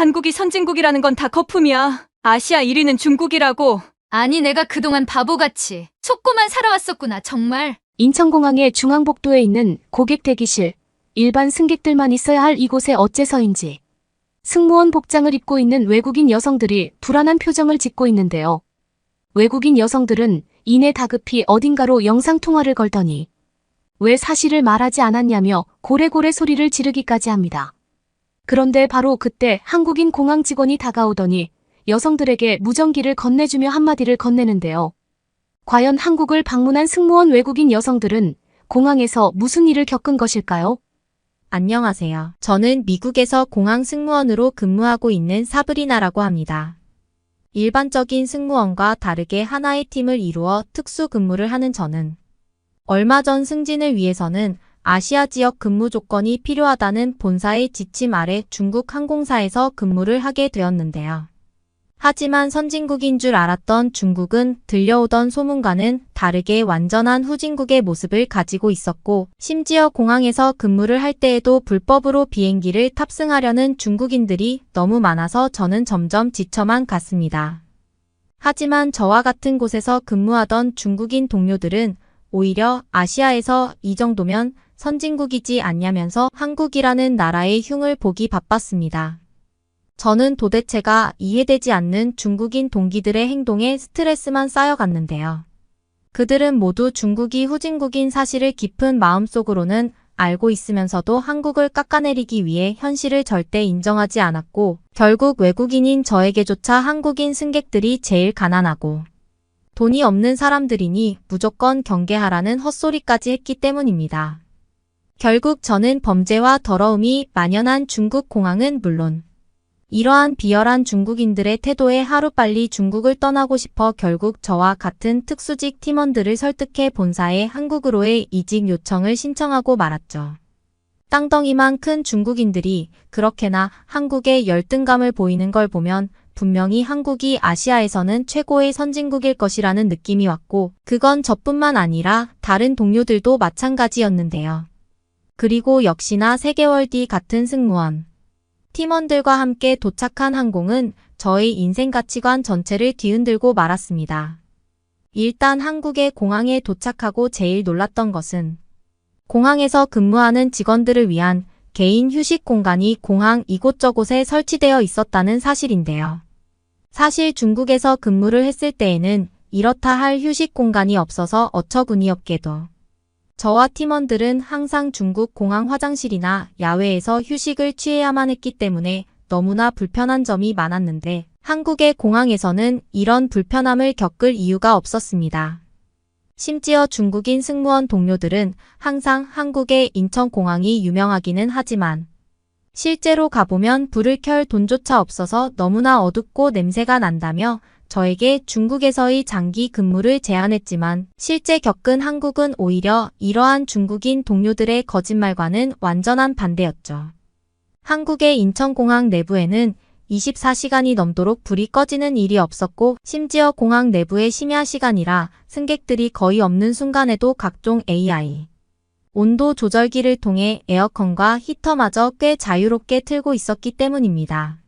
한국이 선진국이라는 건 다 거품이야. 아시아 1위는 중국이라고. 아니, 내가 그동안 바보같이 속고만 살아왔었구나, 정말. 인천공항의 중앙복도에 있는 고객 대기실. 일반 승객들만 있어야 할 이곳에 어째서인지 승무원 복장을 입고 있는 외국인 여성들이 불안한 표정을 짓고 있는데요. 외국인 여성들은 이내 다급히 어딘가로 영상통화를 걸더니 왜 사실을 말하지 않았냐며 고래고래 소리를 지르기까지 합니다. 그런데 바로 그때 한국인 공항 직원이 다가오더니 여성들에게 무전기를 건네주며 한마디를 건네는데요. 과연 한국을 방문한 승무원 외국인 여성들은 공항에서 무슨 일을 겪은 것일까요? 안녕하세요. 저는 미국에서 공항 승무원으로 근무하고 있는 사브리나라고 합니다. 일반적인 승무원과 다르게 하나의 팀을 이루어 특수 근무를 하는 저는 얼마 전 승진을 위해서는 아시아 지역 근무 조건이 필요하다는 본사의 지침 아래 중국 항공사에서 근무를 하게 되었는데요. 하지만 선진국인 줄 알았던 중국은 들려오던 소문과는 다르게 완전한 후진국의 모습을 가지고 있었고, 심지어 공항에서 근무를 할 때에도 불법으로 비행기를 탑승하려는 중국인들이 너무 많아서 저는 점점 지쳐만 갔습니다. 하지만 저와 같은 곳에서 근무하던 중국인 동료들은 오히려 아시아에서 이 정도면 선진국이지 않냐면서 한국이라는 나라의 흉을 보기 바빴습니다. 저는 도대체가 이해되지 않는 중국인 동기들의 행동에 스트레스만 쌓여갔는데요. 그들은 모두 중국이 후진국인 사실을 깊은 마음속으로는 알고 있으면서도 한국을 깎아내리기 위해 현실을 절대 인정하지 않았고, 결국 외국인인 저에게조차 한국인 승객들이 제일 가난하고 돈이 없는 사람들이니 무조건 경계하라는 헛소리까지 했기 때문입니다. 결국 저는 범죄와 더러움이 만연한 중국 공항은 물론 이러한 비열한 중국인들의 태도에 하루빨리 중국을 떠나고 싶어 결국 저와 같은 특수직 팀원들을 설득해 본사에 한국으로의 이직 요청을 신청하고 말았죠. 땅덩이만 큰 중국인들이 그렇게나 한국에 열등감을 보이는 걸 보면 분명히 한국이 아시아에서는 최고의 선진국일 것이라는 느낌이 왔고, 그건 저뿐만 아니라 다른 동료들도 마찬가지였는데요. 그리고 역시나 3개월 뒤 같은 승무원 팀원들과 함께 도착한 항공은 저의 인생 가치관 전체를 뒤흔들고 말았습니다. 일단 한국의 공항에 도착하고 제일 놀랐던 것은 공항에서 근무하는 직원들을 위한 개인 휴식 공간이 공항 이곳저곳에 설치되어 있었다는 사실인데요. 사실 중국에서 근무를 했을 때에는 이렇다 할 휴식 공간이 없어서 어처구니없게도 저와 팀원들은 항상 중국 공항 화장실이나 야외에서 휴식을 취해야만 했기 때문에 너무나 불편한 점이 많았는데, 한국의 공항에서는 이런 불편함을 겪을 이유가 없었습니다. 심지어 중국인 승무원 동료들은 항상 한국의 인천공항이 유명하기는 하지만 실제로 가보면 불을 켤 돈조차 없어서 너무나 어둡고 냄새가 난다며 저에게 중국에서의 장기 근무를 제안했지만 실제 겪은 한국은 오히려 이러한 중국인 동료들의 거짓말과는 완전한 반대였죠. 한국의 인천공항 내부에는 24시간이 넘도록 불이 꺼지는 일이 없었고, 심지어 공항 내부의 심야 시간이라 승객들이 거의 없는 순간에도 각종 AI 온도 조절기를 통해 에어컨과 히터마저 꽤 자유롭게 틀고 있었기 때문입니다.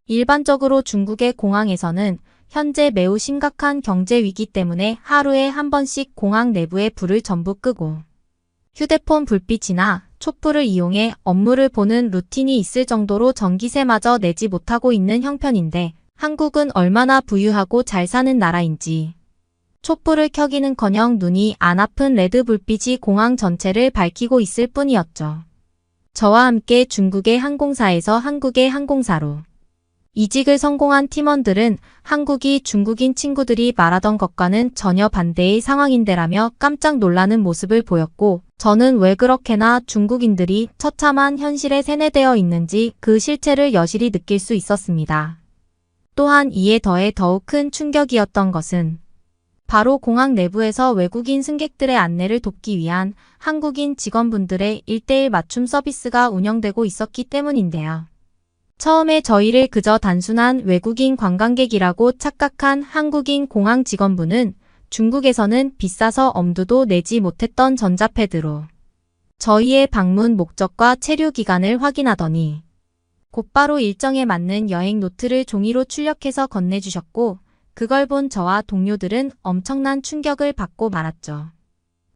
일반적으로 중국의 공항에서는 현재 매우 심각한 경제 위기 때문에 하루에 한 번씩 공항 내부의 불을 전부 끄고 휴대폰 불빛이나 촛불을 이용해 업무를 보는 루틴이 있을 정도로 전기세마저 내지 못하고 있는 형편인데, 한국은 얼마나 부유하고 잘 사는 나라인지 촛불을 켜기는커녕 눈이 안 아픈 레드 불빛이 공항 전체를 밝히고 있을 뿐이었죠. 저와 함께 중국의 항공사에서 한국의 항공사로 이직을 성공한 팀원들은 한국이 중국인 친구들이 말하던 것과는 전혀 반대의 상황인데라며 깜짝 놀라는 모습을 보였고, 저는 왜 그렇게나 중국인들이 처참한 현실에 세뇌되어 있는지 그 실체를 여실히 느낄 수 있었습니다. 또한 이에 더해 더욱 큰 충격이었던 것은 바로 공항 내부에서 외국인 승객들의 안내를 돕기 위한 한국인 직원분들의 1:1 맞춤 서비스가 운영되고 있었기 때문인데요. 처음에 저희를 그저 단순한 외국인 관광객이라고 착각한 한국인 공항 직원분은 중국에서는 비싸서 엄두도 내지 못했던 전자패드로 저희의 방문 목적과 체류 기간을 확인하더니 곧바로 일정에 맞는 여행 노트를 종이로 출력해서 건네주셨고 그걸 본 저와 동료들은 엄청난 충격을 받고 말았죠.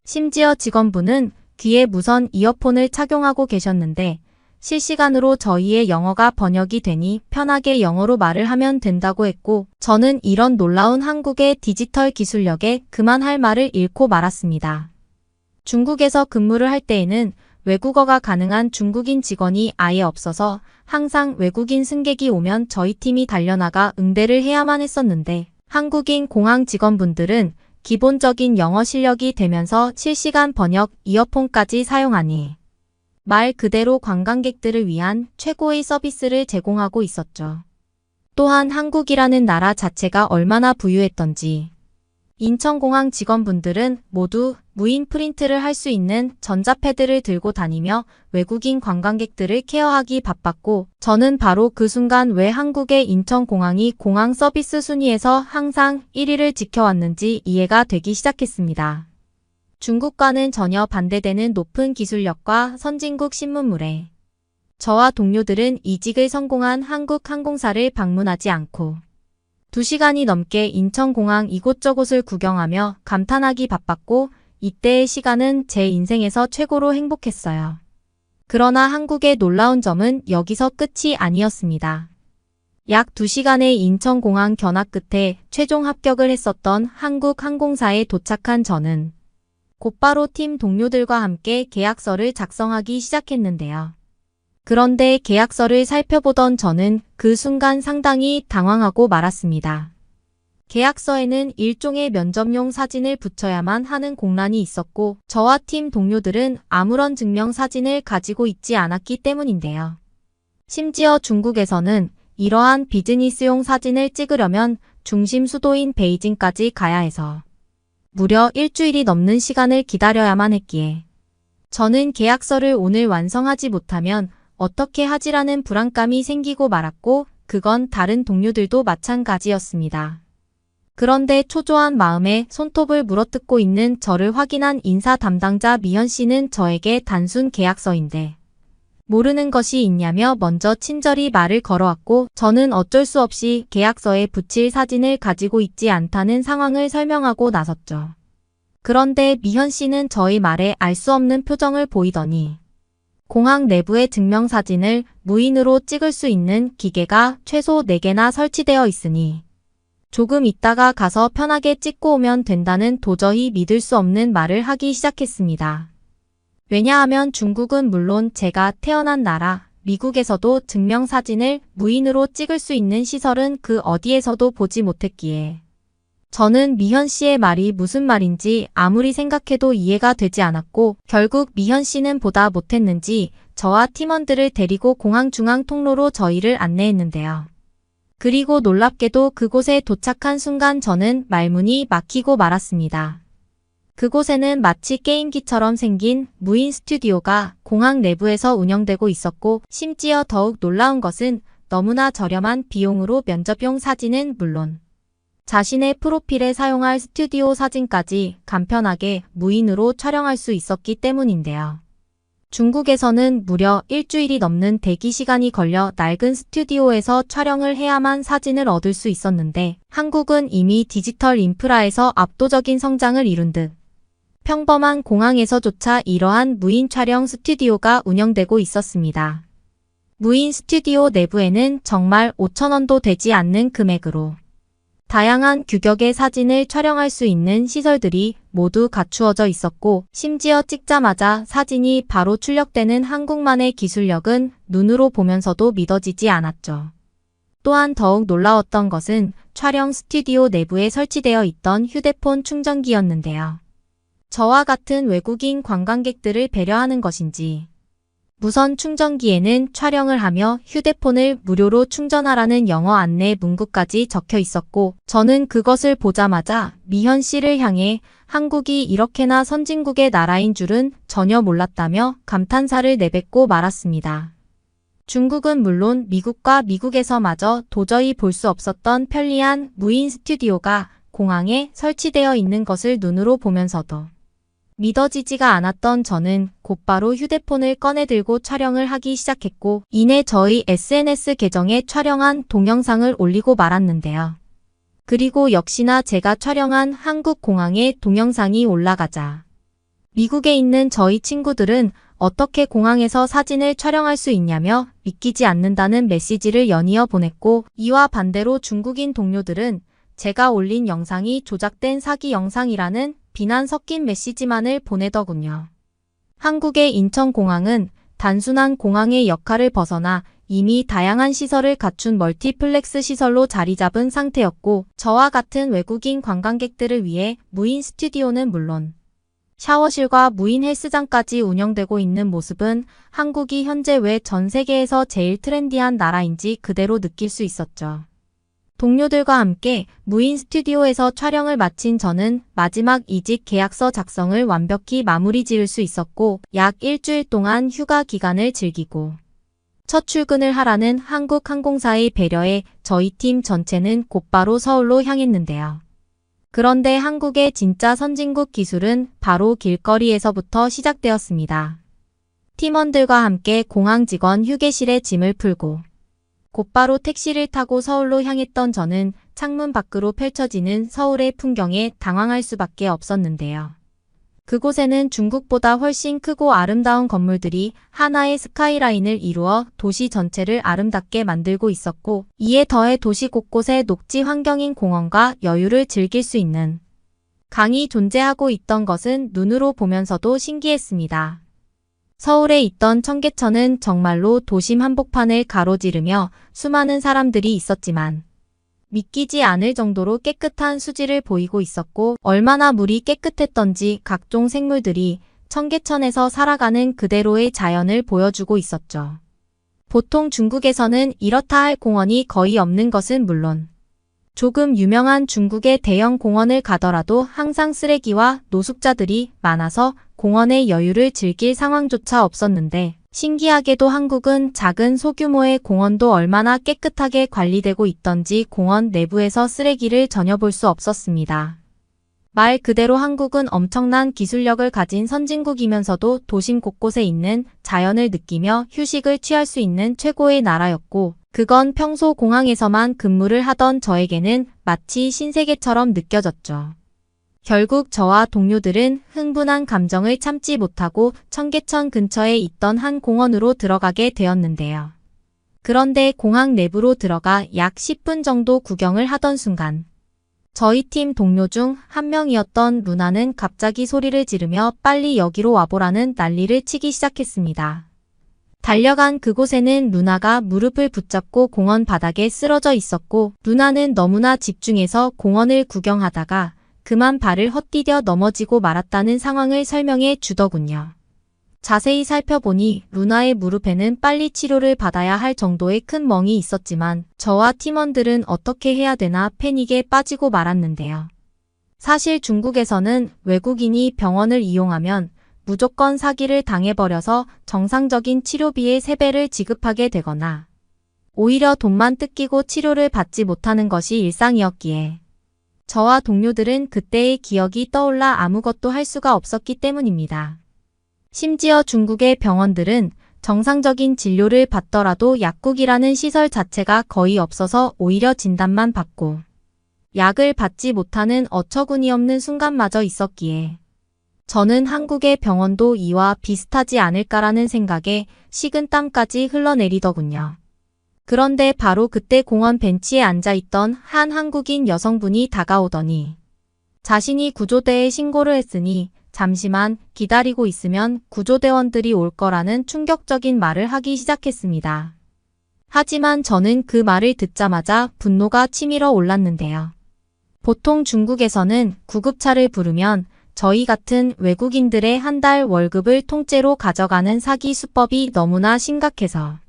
심지어 직원분은 귀에 무선 이어폰을 착용하고 계셨는데 실시간으로 저희의 영어가 번역이 되니 편하게 영어로 말을 하면 된다고 했고 저는 이런 놀라운 한국의 디지털 기술력에 그만할 말을 잃고 말았습니다. 중국에서 근무를 할 때에는 외국어가 가능한 중국인 직원이 아예 없어서 항상 외국인 승객이 오면 저희 팀이 달려나가 응대를 해야만 했었는데 한국인 공항 직원분들은 기본적인 영어 실력이 되면서 실시간 번역 이어폰까지 사용하니 말 그대로 관광객들을 위한 최고의 서비스를 제공하고 있었죠. 또한 한국이라는 나라 자체가 얼마나 부유했던지 인천공항 직원분들은 모두 무인 프린트를 할 수 있는 전자패드를 들고 다니며 외국인 관광객들을 케어하기 바빴고 저는 바로 그 순간 왜 한국의 인천공항이 공항 서비스 순위에서 항상 1위를 지켜왔는지 이해가 되기 시작했습니다. 중국과는 전혀 반대되는 높은 기술력과 선진국 신문물에 저와 동료들은 이직을 성공한 한국 항공사를 방문하지 않고 2시간이 넘게 인천공항 이곳저곳을 구경하며 감탄하기 바빴고 이때의 시간은 제 인생에서 최고로 행복했어요. 그러나 한국의 놀라운 점은 여기서 끝이 아니었습니다. 약 2시간의 인천공항 견학 끝에 최종 합격을 했었던 한국 항공사에 도착한 저는 곧바로 팀 동료들과 함께 계약서를 작성하기 시작했는데요. 그런데 계약서를 살펴보던 저는 그 순간 상당히 당황하고 말았습니다. 계약서에는 일종의 면접용 사진을 붙여야만 하는 공란이 있었고 저와 팀 동료들은 아무런 증명 사진을 가지고 있지 않았기 때문인데요. 심지어 중국에서는 이러한 비즈니스용 사진을 찍으려면 중심 수도인 베이징까지 가야 해서 무려 일주일이 넘는 시간을 기다려야만 했기에 저는 계약서를 오늘 완성하지 못하면 어떻게 하지라는 불안감이 생기고 말았고 그건 다른 동료들도 마찬가지였습니다. 그런데 초조한 마음에 손톱을 물어뜯고 있는 저를 확인한 인사 담당자 미현 씨는 저에게 단순 계약서인데 모르는 것이 있냐며 먼저 친절히 말을 걸어왔고 저는 어쩔 수 없이 계약서에 붙일 사진을 가지고 있지 않다는 상황을 설명하고 나섰죠. 그런데 미현 씨는 저의 말에 알 수 없는 표정을 보이더니 공항 내부의 증명사진을 무인으로 찍을 수 있는 기계가 최소 4개나 설치되어 있으니 조금 있다가 가서 편하게 찍고 오면 된다는 도저히 믿을 수 없는 말을 하기 시작했습니다. 왜냐하면 중국은 물론 제가 태어난 나라 미국에서도 증명사진을 무인으로 찍을 수 있는 시설은 그 어디에서도 보지 못했기에 저는 미현 씨의 말이 무슨 말인지 아무리 생각해도 이해가 되지 않았고 결국 미현 씨는 보다 못했는지 저와 팀원들을 데리고 공항 중앙 통로로 저희를 안내했는데요. 그리고 놀랍게도 그곳에 도착한 순간 저는 말문이 막히고 말았습니다. 그곳에는 마치 게임기처럼 생긴 무인 스튜디오가 공항 내부에서 운영되고 있었고 심지어 더욱 놀라운 것은 너무나 저렴한 비용으로 면접용 사진은 물론 자신의 프로필에 사용할 스튜디오 사진까지 간편하게 무인으로 촬영할 수 있었기 때문인데요. 중국에서는 무려 일주일이 넘는 대기 시간이 걸려 낡은 스튜디오에서 촬영을 해야만 사진을 얻을 수 있었는데 한국은 이미 디지털 인프라에서 압도적인 성장을 이룬 듯 평범한 공항에서조차 이러한 무인 촬영 스튜디오가 운영되고 있었습니다. 무인 스튜디오 내부에는 정말 5,000원도 되지 않는 금액으로 다양한 규격의 사진을 촬영할 수 있는 시설들이 모두 갖추어져 있었고 심지어 찍자마자 사진이 바로 출력되는 한국만의 기술력은 눈으로 보면서도 믿어지지 않았죠. 또한 더욱 놀라웠던 것은 촬영 스튜디오 내부에 설치되어 있던 휴대폰 충전기였는데요. 저와 같은 외국인 관광객들을 배려하는 것인지 무선 충전기에는 촬영을 하며 휴대폰을 무료로 충전하라는 영어 안내 문구까지 적혀 있었고 저는 그것을 보자마자 미현 씨를 향해 한국이 이렇게나 선진국의 나라인 줄은 전혀 몰랐다며 감탄사를 내뱉고 말았습니다. 중국은 물론 미국과 미국에서마저 도저히 볼 수 없었던 편리한 무인 스튜디오가 공항에 설치되어 있는 것을 눈으로 보면서도 믿어지지가 않았던 저는 곧바로 휴대폰을 꺼내들고 촬영을 하기 시작했고, 이내 저희 SNS 계정에 촬영한 동영상을 올리고 말았는데요. 그리고 역시나 제가 촬영한 한국 공항의 동영상이 올라가자 미국에 있는 저희 친구들은 어떻게 공항에서 사진을 촬영할 수 있냐며 믿기지 않는다는 메시지를 연이어 보냈고, 이와 반대로 중국인 동료들은 제가 올린 영상이 조작된 사기 영상이라는 비난 섞인 메시지만을 보내더군요. 한국의 인천공항은 단순한 공항의 역할을 벗어나 이미 다양한 시설을 갖춘 멀티플렉스 시설로 자리 잡은 상태였고, 저와 같은 외국인 관광객들을 위해 무인 스튜디오는 물론 샤워실과 무인 헬스장까지 운영되고 있는 모습은 한국이 현재 왜 전 세계에서 제일 트렌디한 나라인지 그대로 느낄 수 있었죠. 동료들과 함께 무인 스튜디오에서 촬영을 마친 저는 마지막 이직 계약서 작성을 완벽히 마무리 지을 수 있었고, 약 일주일 동안 휴가 기간을 즐기고 첫 출근을 하라는 한국항공사의 배려에 저희 팀 전체는 곧바로 서울로 향했는데요. 그런데 한국의 진짜 선진국 기술은 바로 길거리에서부터 시작되었습니다. 팀원들과 함께 공항 직원 휴게실에 짐을 풀고 곧바로 택시를 타고 서울로 향했던 저는 창문 밖으로 펼쳐지는 서울의 풍경에 당황할 수밖에 없었는데요. 그곳에는 중국보다 훨씬 크고 아름다운 건물들이 하나의 스카이라인을 이루어 도시 전체를 아름답게 만들고 있었고, 이에 더해 도시 곳곳에 녹지 환경인 공원과 여유를 즐길 수 있는 강이 존재하고 있던 것은 눈으로 보면서도 신기했습니다. 서울에 있던 청계천은 정말로 도심 한복판을 가로지르며 수많은 사람들이 있었지만 믿기지 않을 정도로 깨끗한 수질을 보이고 있었고, 얼마나 물이 깨끗했던지 각종 생물들이 청계천에서 살아가는 그대로의 자연을 보여주고 있었죠. 보통 중국에서는 이렇다 할 공원이 거의 없는 것은 물론 조금 유명한 중국의 대형 공원을 가더라도 항상 쓰레기와 노숙자들이 많아서 공원의 여유를 즐길 상황조차 없었는데, 신기하게도 한국은 작은 소규모의 공원도 얼마나 깨끗하게 관리되고 있던지 공원 내부에서 쓰레기를 전혀 볼 수 없었습니다. 말 그대로 한국은 엄청난 기술력을 가진 선진국이면서도 도심 곳곳에 있는 자연을 느끼며 휴식을 취할 수 있는 최고의 나라였고, 그건 평소 공항에서만 근무를 하던 저에게는 마치 신세계처럼 느껴졌죠. 결국 저와 동료들은 흥분한 감정을 참지 못하고 청계천 근처에 있던 한 공원으로 들어가게 되었는데요. 그런데 공항 내부로 들어가 약 10분 정도 구경을 하던 순간 저희 팀 동료 중 한 명이었던 루나는 갑자기 소리를 지르며 빨리 여기로 와보라는 난리를 치기 시작했습니다. 달려간 그곳에는 루나가 무릎을 붙잡고 공원 바닥에 쓰러져 있었고, 루나는 너무나 집중해서 공원을 구경하다가 그만 발을 헛디뎌 넘어지고 말았다는 상황을 설명해 주더군요. 자세히 살펴보니 루나의 무릎에는 빨리 치료를 받아야 할 정도의 큰 멍이 있었지만 저와 팀원들은 어떻게 해야 되나 패닉에 빠지고 말았는데요. 사실 중국에서는 외국인이 병원을 이용하면 무조건 사기를 당해버려서 정상적인 치료비의 3배를 지급하게 되거나 오히려 돈만 뜯기고 치료를 받지 못하는 것이 일상이었기에 저와 동료들은 그때의 기억이 떠올라 아무것도 할 수가 없었기 때문입니다. 심지어 중국의 병원들은 정상적인 진료를 받더라도 약국이라는 시설 자체가 거의 없어서 오히려 진단만 받고 약을 받지 못하는 어처구니없는 순간마저 있었기에 저는 한국의 병원도 이와 비슷하지 않을까라는 생각에 식은땀까지 흘러내리더군요. 그런데 바로 그때 공원 벤치에 앉아있던 한 한국인 여성분이 다가오더니 자신이 구조대에 신고를 했으니 잠시만 기다리고 있으면 구조대원들이 올 거라는 충격적인 말을 하기 시작했습니다. 하지만 저는 그 말을 듣자마자 분노가 치밀어 올랐는데요. 보통 중국에서는 구급차를 부르면 저희 같은 외국인들의 한 달 월급을 통째로 가져가는 사기 수법이 너무나 심각해서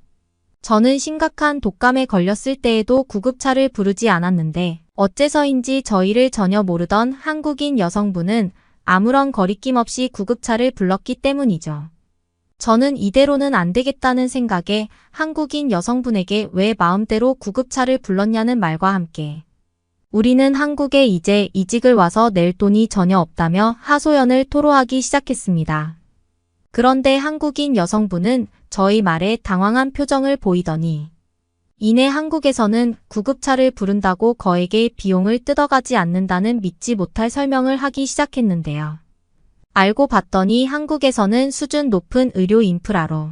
저는 심각한 독감에 걸렸을 때에도 구급차를 부르지 않았는데 어째서인지 저희를 전혀 모르던 한국인 여성분은 아무런 거리낌 없이 구급차를 불렀기 때문이죠. 저는 이대로는 안 되겠다는 생각에 한국인 여성분에게 왜 마음대로 구급차를 불렀냐는 말과 함께 우리는 한국에 이제 이직을 와서 낼 돈이 전혀 없다며 하소연을 토로하기 시작했습니다. 그런데 한국인 여성분은 저희 말에 당황한 표정을 보이더니 이내 한국에서는 구급차를 부른다고 거액의 비용을 뜯어가지 않는다는 믿지 못할 설명을 하기 시작했는데요. 알고 봤더니 한국에서는 수준 높은 의료 인프라로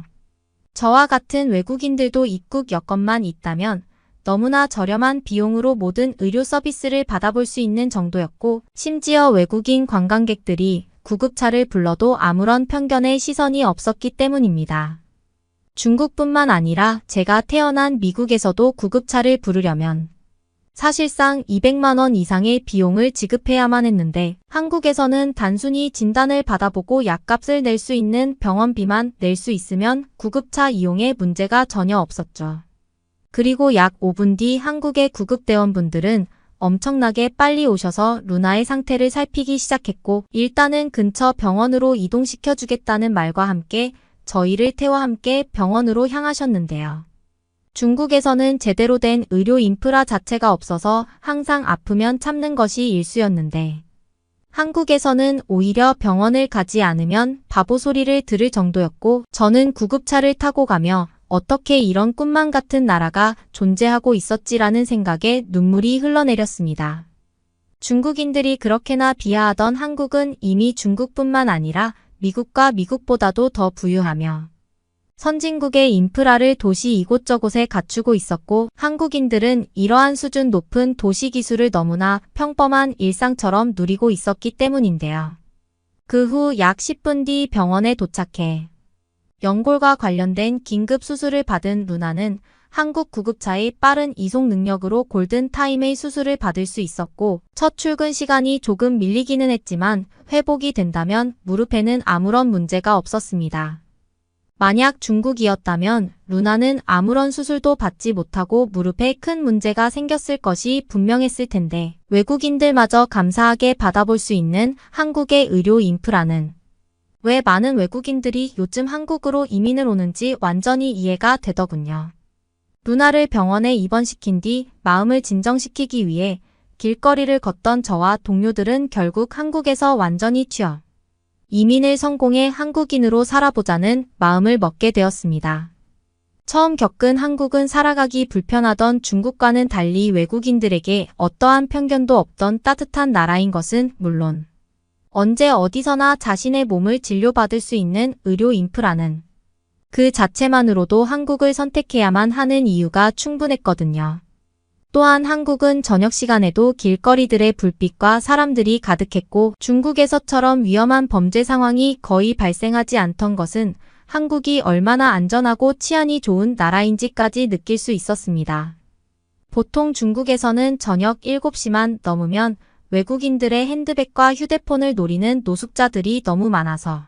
저와 같은 외국인들도 입국 여건만 있다면 너무나 저렴한 비용으로 모든 의료 서비스를 받아볼 수 있는 정도였고, 심지어 외국인 관광객들이 구급차를 불러도 아무런 편견의 시선이 없었기 때문입니다. 중국뿐만 아니라 제가 태어난 미국에서도 구급차를 부르려면 사실상 200만 원 이상의 비용을 지급해야만 했는데, 한국에서는 단순히 진단을 받아보고 약값을 낼 수 있는 병원비만 낼 수 있으면 구급차 이용에 문제가 전혀 없었죠. 그리고 약 5분 뒤 한국의 구급대원분들은 엄청나게 빨리 오셔서 루나의 상태를 살피기 시작했고, 일단은 근처 병원으로 이동시켜주겠다는 말과 함께 저희를 태워 함께 병원으로 향하셨는데요. 중국에서는 제대로 된 의료 인프라 자체가 없어서 항상 아프면 참는 것이 일쑤였는데, 한국에서는 오히려 병원을 가지 않으면 바보 소리를 들을 정도였고, 저는 구급차를 타고 가며 어떻게 이런 꿈만 같은 나라가 존재하고 있었지라는 생각에 눈물이 흘러내렸습니다. 중국인들이 그렇게나 비하하던 한국은 이미 중국뿐만 아니라 미국과 미국보다도 더 부유하며 선진국의 인프라를 도시 이곳저곳에 갖추고 있었고, 한국인들은 이러한 수준 높은 도시 기술을 너무나 평범한 일상처럼 누리고 있었기 때문인데요. 그 후 약 10분 뒤 병원에 도착해 연골과 관련된 긴급 수술을 받은 루나는 한국 구급차의 빠른 이송 능력으로 골든타임의 수술을 받을 수 있었고, 첫 출근 시간이 조금 밀리기는 했지만 회복이 된다면 무릎에는 아무런 문제가 없었습니다. 만약 중국이었다면 루나는 아무런 수술도 받지 못하고 무릎에 큰 문제가 생겼을 것이 분명했을 텐데, 외국인들마저 감사하게 받아볼 수 있는 한국의 의료 인프라는 왜 많은 외국인들이 요즘 한국으로 이민을 오는지 완전히 이해가 되더군요. 루나를 병원에 입원시킨 뒤 마음을 진정시키기 위해 길거리를 걷던 저와 동료들은 결국 한국에서 완전히 취업, 이민을 성공해 한국인으로 살아보자는 마음을 먹게 되었습니다. 처음 겪은 한국은 살아가기 불편하던 중국과는 달리 외국인들에게 어떠한 편견도 없던 따뜻한 나라인 것은 물론, 언제 어디서나 자신의 몸을 진료받을 수 있는 의료 인프라는 그 자체만으로도 한국을 선택해야만 하는 이유가 충분했거든요. 또한 한국은 저녁 시간에도 길거리들의 불빛과 사람들이 가득했고, 중국에서처럼 위험한 범죄 상황이 거의 발생하지 않던 것은 한국이 얼마나 안전하고 치안이 좋은 나라인지까지 느낄 수 있었습니다. 보통 중국에서는 저녁 7시만 넘으면 외국인들의 핸드백과 휴대폰을 노리는 노숙자들이 너무 많아서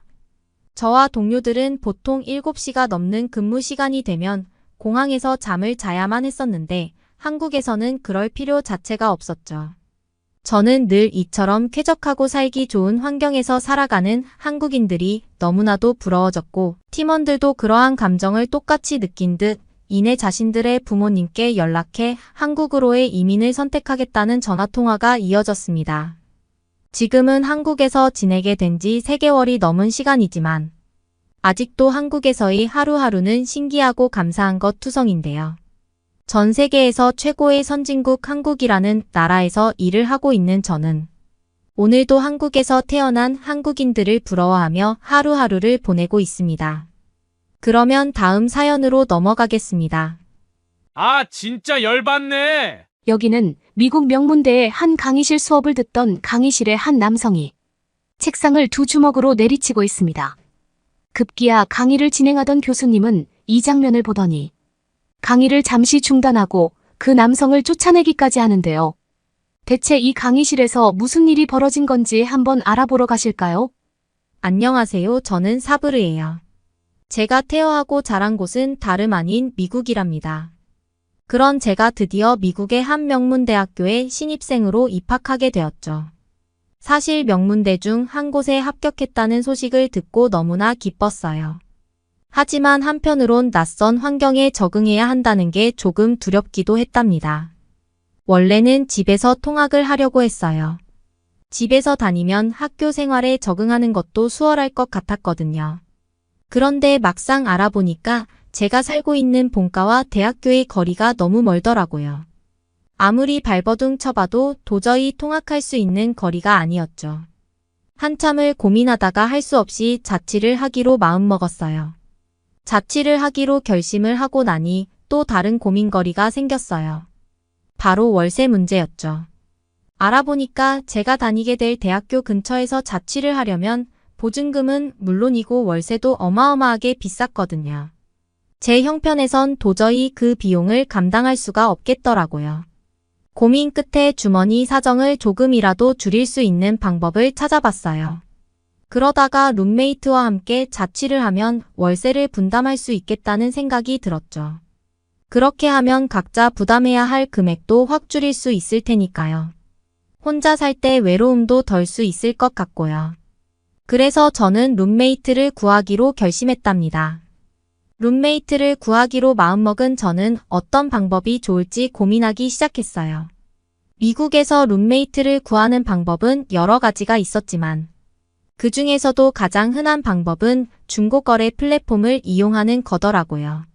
저와 동료들은 보통 7시가 넘는 근무 시간이 되면 공항에서 잠을 자야만 했었는데, 한국에서는 그럴 필요 자체가 없었죠. 저는 늘 이처럼 쾌적하고 살기 좋은 환경에서 살아가는 한국인들이 너무나도 부러워졌고, 팀원들도 그러한 감정을 똑같이 느낀 듯 이내 자신들의 부모님께 연락해 한국으로의 이민을 선택하겠다는 전화통화가 이어졌습니다. 지금은 한국에서 지내게 된 지 3개월이 넘은 시간이지만 아직도 한국에서의 하루하루는 신기하고 감사한 것 투성인데요. 전 세계에서 최고의 선진국 한국이라는 나라에서 일을 하고 있는 저는 오늘도 한국에서 태어난 한국인들을 부러워하며 하루하루를 보내고 있습니다. 그러면 다음 사연으로 넘어가겠습니다. 아, 진짜 열받네. 여기는 미국 명문대의 한 강의실 수업을 듣던 강의실의 한 남성이 책상을 두 주먹으로 내리치고 있습니다. 급기야 강의를 진행하던 교수님은 이 장면을 보더니 강의를 잠시 중단하고 그 남성을 쫓아내기까지 하는데요. 대체 이 강의실에서 무슨 일이 벌어진 건지 한번 알아보러 가실까요? 안녕하세요. 저는 사브르예요. 제가 태어나고 자란 곳은 다름 아닌 미국이랍니다. 그런 제가 드디어 미국의 한 명문대학교에 신입생으로 입학하게 되었죠. 사실 명문대 중 한 곳에 합격했다는 소식을 듣고 너무나 기뻤어요. 하지만 한편으론 낯선 환경에 적응해야 한다는 게 조금 두렵기도 했답니다. 원래는 집에서 통학을 하려고 했어요. 집에서 다니면 학교 생활에 적응하는 것도 수월할 것 같았거든요. 그런데 막상 알아보니까 제가 살고 있는 본가와 대학교의 거리가 너무 멀더라고요. 아무리 발버둥 쳐봐도 도저히 통학할 수 있는 거리가 아니었죠. 한참을 고민하다가 할 수 없이 자취를 하기로 마음먹었어요. 자취를 하기로 결심을 하고 나니 또 다른 고민거리가 생겼어요. 바로 월세 문제였죠. 알아보니까 제가 다니게 될 대학교 근처에서 자취를 하려면 보증금은 물론이고 월세도 어마어마하게 비쌌거든요. 제 형편에선 도저히 그 비용을 감당할 수가 없겠더라고요. 고민 끝에 주머니 사정을 조금이라도 줄일 수 있는 방법을 찾아봤어요. 그러다가 룸메이트와 함께 자취를 하면 월세를 분담할 수 있겠다는 생각이 들었죠. 그렇게 하면 각자 부담해야 할 금액도 확 줄일 수 있을 테니까요. 혼자 살 때 외로움도 덜 수 있을 것 같고요. 그래서 저는 룸메이트를 구하기로 결심했답니다. 룸메이트를 구하기로 마음먹은 저는 어떤 방법이 좋을지 고민하기 시작했어요. 미국에서 룸메이트를 구하는 방법은 여러 가지가 있었지만 그 중에서도 가장 흔한 방법은 중고거래 플랫폼을 이용하는 거더라고요.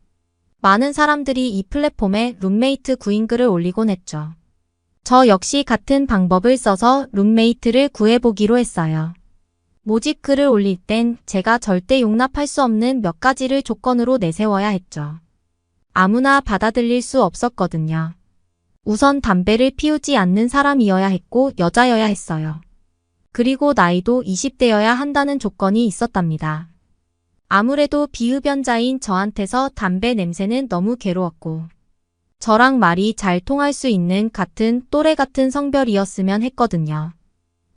많은 사람들이 이 플랫폼에 룸메이트 구인 글을 올리곤 했죠. 저 역시 같은 방법을 써서 룸메이트를 구해보기로 했어요. 모집 글을 올릴 땐 제가 절대 용납할 수 없는 몇 가지를 조건으로 내세워야 했죠. 아무나 받아들일 수 없었거든요. 우선 담배를 피우지 않는 사람이어야 했고 여자여야 했어요. 그리고 나이도 20대여야 한다는 조건이 있었답니다. 아무래도 비흡연자인 저한테서 담배 냄새는 너무 괴로웠고 저랑 말이 잘 통할 수 있는 같은 또래 같은 성별이었으면 했거든요.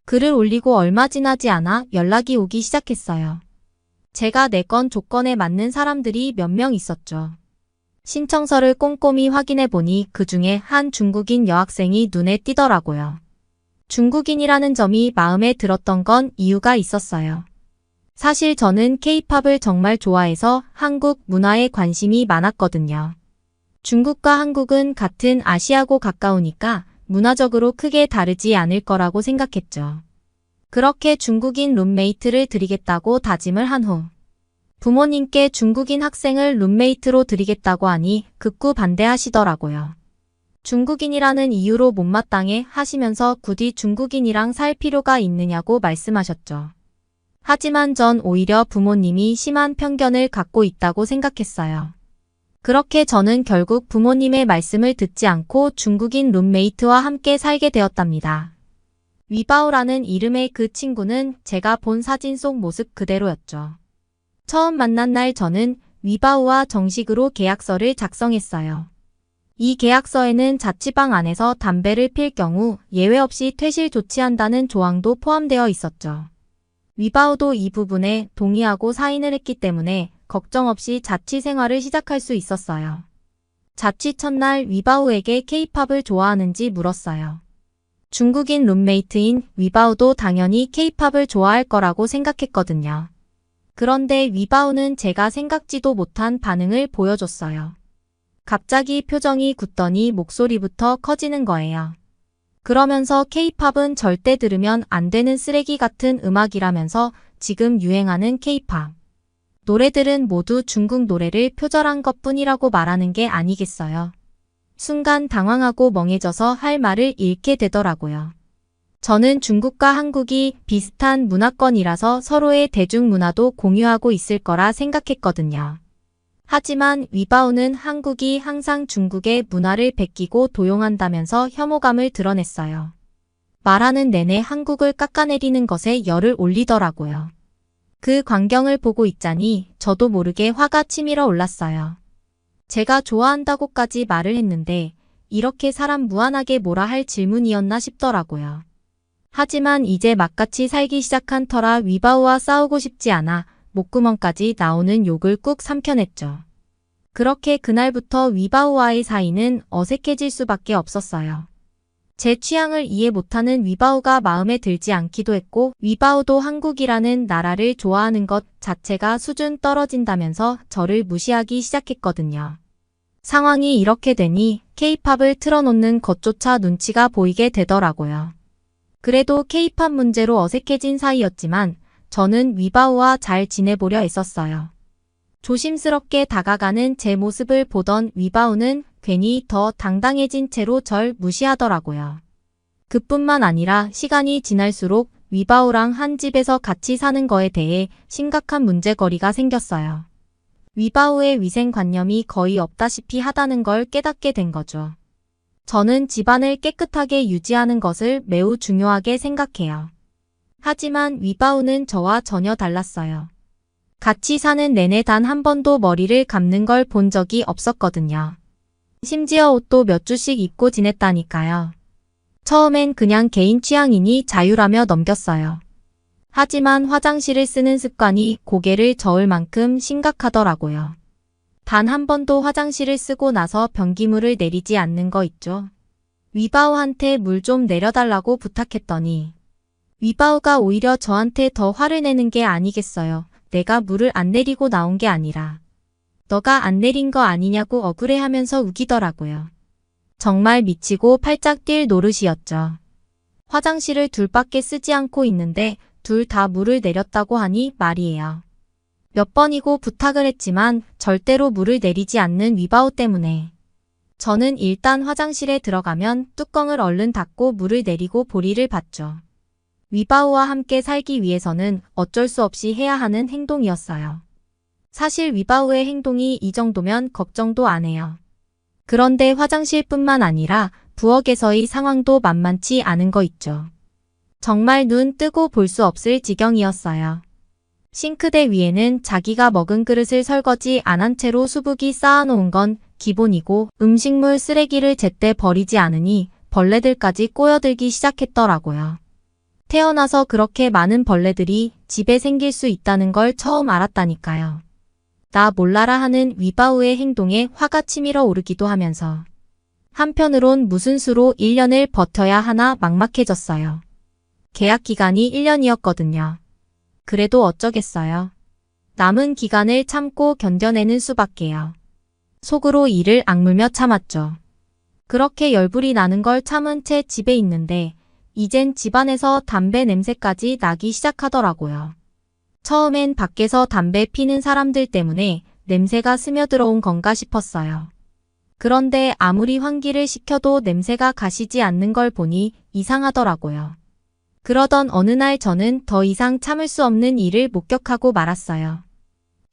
글을 올리고 얼마 지나지 않아 연락이 오기 시작했어요. 제가 내건 조건에 맞는 사람들이 몇 명 있었죠. 신청서를 꼼꼼히 확인해 보니 그 중에 한 중국인 여학생이 눈에 띄더라고요. 중국인이라는 점이 마음에 들었던 건 이유가 있었어요. 사실 저는 K-팝을 정말 좋아해서 한국 문화에 관심이 많았거든요. 중국과 한국은 같은 아시아고 가까우니까 문화적으로 크게 다르지 않을 거라고 생각했죠. 그렇게 중국인 룸메이트를 드리겠다고 다짐을 한 후 부모님께 중국인 학생을 룸메이트로 드리겠다고 하니 극구 반대하시더라고요. 중국인이라는 이유로 못마땅해 하시면서 굳이 중국인이랑 살 필요가 있느냐고 말씀하셨죠. 하지만 전 오히려 부모님이 심한 편견을 갖고 있다고 생각했어요. 그렇게 저는 결국 부모님의 말씀을 듣지 않고 중국인 룸메이트와 함께 살게 되었답니다. 위바오라는 이름의 그 친구는 제가 본 사진 속 모습 그대로였죠. 처음 만난 날 저는 위바오와 정식으로 계약서를 작성했어요. 이 계약서에는 자취방 안에서 담배를 필 경우 예외 없이 퇴실 조치한다는 조항도 포함되어 있었죠. 위바오도 이 부분에 동의하고 사인을 했기 때문에 걱정 없이 자취 생활을 시작할 수 있었어요. 자취 첫날 위바오에게 K-팝을 좋아하는지 물었어요. 중국인 룸메이트인 위바오도 당연히 K-팝을 좋아할 거라고 생각했거든요. 그런데 위바오는 제가 생각지도 못한 반응을 보여줬어요. 갑자기 표정이 굳더니 목소리부터 커지는 거예요. 그러면서 K-팝은 절대 들으면 안 되는 쓰레기 같은 음악이라면서 지금 유행하는 K-팝 노래들은 모두 중국 노래를 표절한 것뿐이라고 말하는 게 아니겠어요. 순간 당황하고 멍해져서 할 말을 잃게 되더라고요. 저는 중국과 한국이 비슷한 문화권이라서 서로의 대중문화도 공유하고 있을 거라 생각했거든요. 하지만 위바오는 한국이 항상 중국의 문화를 베끼고 도용한다면서 혐오감을 드러냈어요. 말하는 내내 한국을 깎아내리는 것에 열을 올리더라고요. 그 광경을 보고 있자니 저도 모르게 화가 치밀어 올랐어요. 제가 좋아한다고까지 말을 했는데 이렇게 사람 무한하게 뭐라 할 질문이었나 싶더라고요. 하지만 이제 막같이 살기 시작한 터라 위바오와 싸우고 싶지 않아 목구멍까지 나오는 욕을 꾹 삼켜냈죠. 그렇게 그날부터 위바오와의 사이는 어색해질 수밖에 없었어요. 제 취향을 이해 못하는 위바오가 마음에 들지 않기도 했고 위바오도 한국이라는 나라를 좋아하는 것 자체가 수준 떨어진다면서 저를 무시하기 시작했거든요. 상황이 이렇게 되니 K-팝을 틀어놓는 것조차 눈치가 보이게 되더라고요. 그래도 K-팝 문제로 어색해진 사이였지만 저는 위바우와 잘 지내보려 애썼어요. 조심스럽게 다가가는 제 모습을 보던 위바우는 괜히 더 당당해진 채로 절 무시하더라고요. 그뿐만 아니라 시간이 지날수록 위바우랑 한 집에서 같이 사는 거에 대해 심각한 문제거리가 생겼어요. 위바우의 위생관념이 거의 없다시피 하다는 걸 깨닫게 된 거죠. 저는 집안을 깨끗하게 유지하는 것을 매우 중요하게 생각해요. 하지만 위바우는 저와 전혀 달랐어요. 같이 사는 내내 단 한 번도 머리를 감는 걸 본 적이 없었거든요. 심지어 옷도 몇 주씩 입고 지냈다니까요. 처음엔 그냥 개인 취향이니 자유라며 넘겼어요. 하지만 화장실을 쓰는 습관이 고개를 저을 만큼 심각하더라고요. 단 한 번도 화장실을 쓰고 나서 변기물을 내리지 않는 거 있죠. 위바우한테 물 좀 내려달라고 부탁했더니 위바우가 오히려 저한테 더 화를 내는 게 아니겠어요. 내가 물을 안 내리고 나온 게 아니라 너가 안 내린 거 아니냐고 억울해하면서 우기더라고요. 정말 미치고 팔짝 뛸 노릇이었죠. 화장실을 둘밖에 쓰지 않고 있는데 둘 다 물을 내렸다고 하니 말이에요. 몇 번이고 부탁을 했지만 절대로 물을 내리지 않는 위바우 때문에 저는 일단 화장실에 들어가면 뚜껑을 얼른 닫고 물을 내리고 보리를 봤죠. 위바우와 함께 살기 위해서는 어쩔 수 없이 해야 하는 행동이었어요. 사실 위바우의 행동이 이 정도면 걱정도 안 해요. 그런데 화장실뿐만 아니라 부엌에서의 상황도 만만치 않은 거 있죠. 정말 눈 뜨고 볼 수 없을 지경이었어요. 싱크대 위에는 자기가 먹은 그릇을 설거지 안 한 채로 수북이 쌓아놓은 건 기본이고 음식물 쓰레기를 제때 버리지 않으니 벌레들까지 꼬여들기 시작했더라고요. 태어나서 그렇게 많은 벌레들이 집에 생길 수 있다는 걸 처음 알았다니까요. 나 몰라라 하는 위바우의 행동에 화가 치밀어 오르기도 하면서 한편으론 무슨 수로 1년을 버텨야 하나 막막해졌어요. 계약 기간이 1년이었거든요. 그래도 어쩌겠어요. 남은 기간을 참고 견뎌내는 수밖에요. 속으로 이를 악물며 참았죠. 그렇게 열불이 나는 걸 참은 채 집에 있는데 이젠 집안에서 담배 냄새까지 나기 시작하더라고요. 처음엔 밖에서 담배 피는 사람들 때문에 냄새가 스며들어온 건가 싶었어요. 그런데 아무리 환기를 시켜도 냄새가 가시지 않는 걸 보니 이상하더라고요. 그러던 어느 날 저는 더 이상 참을 수 없는 일을 목격하고 말았어요.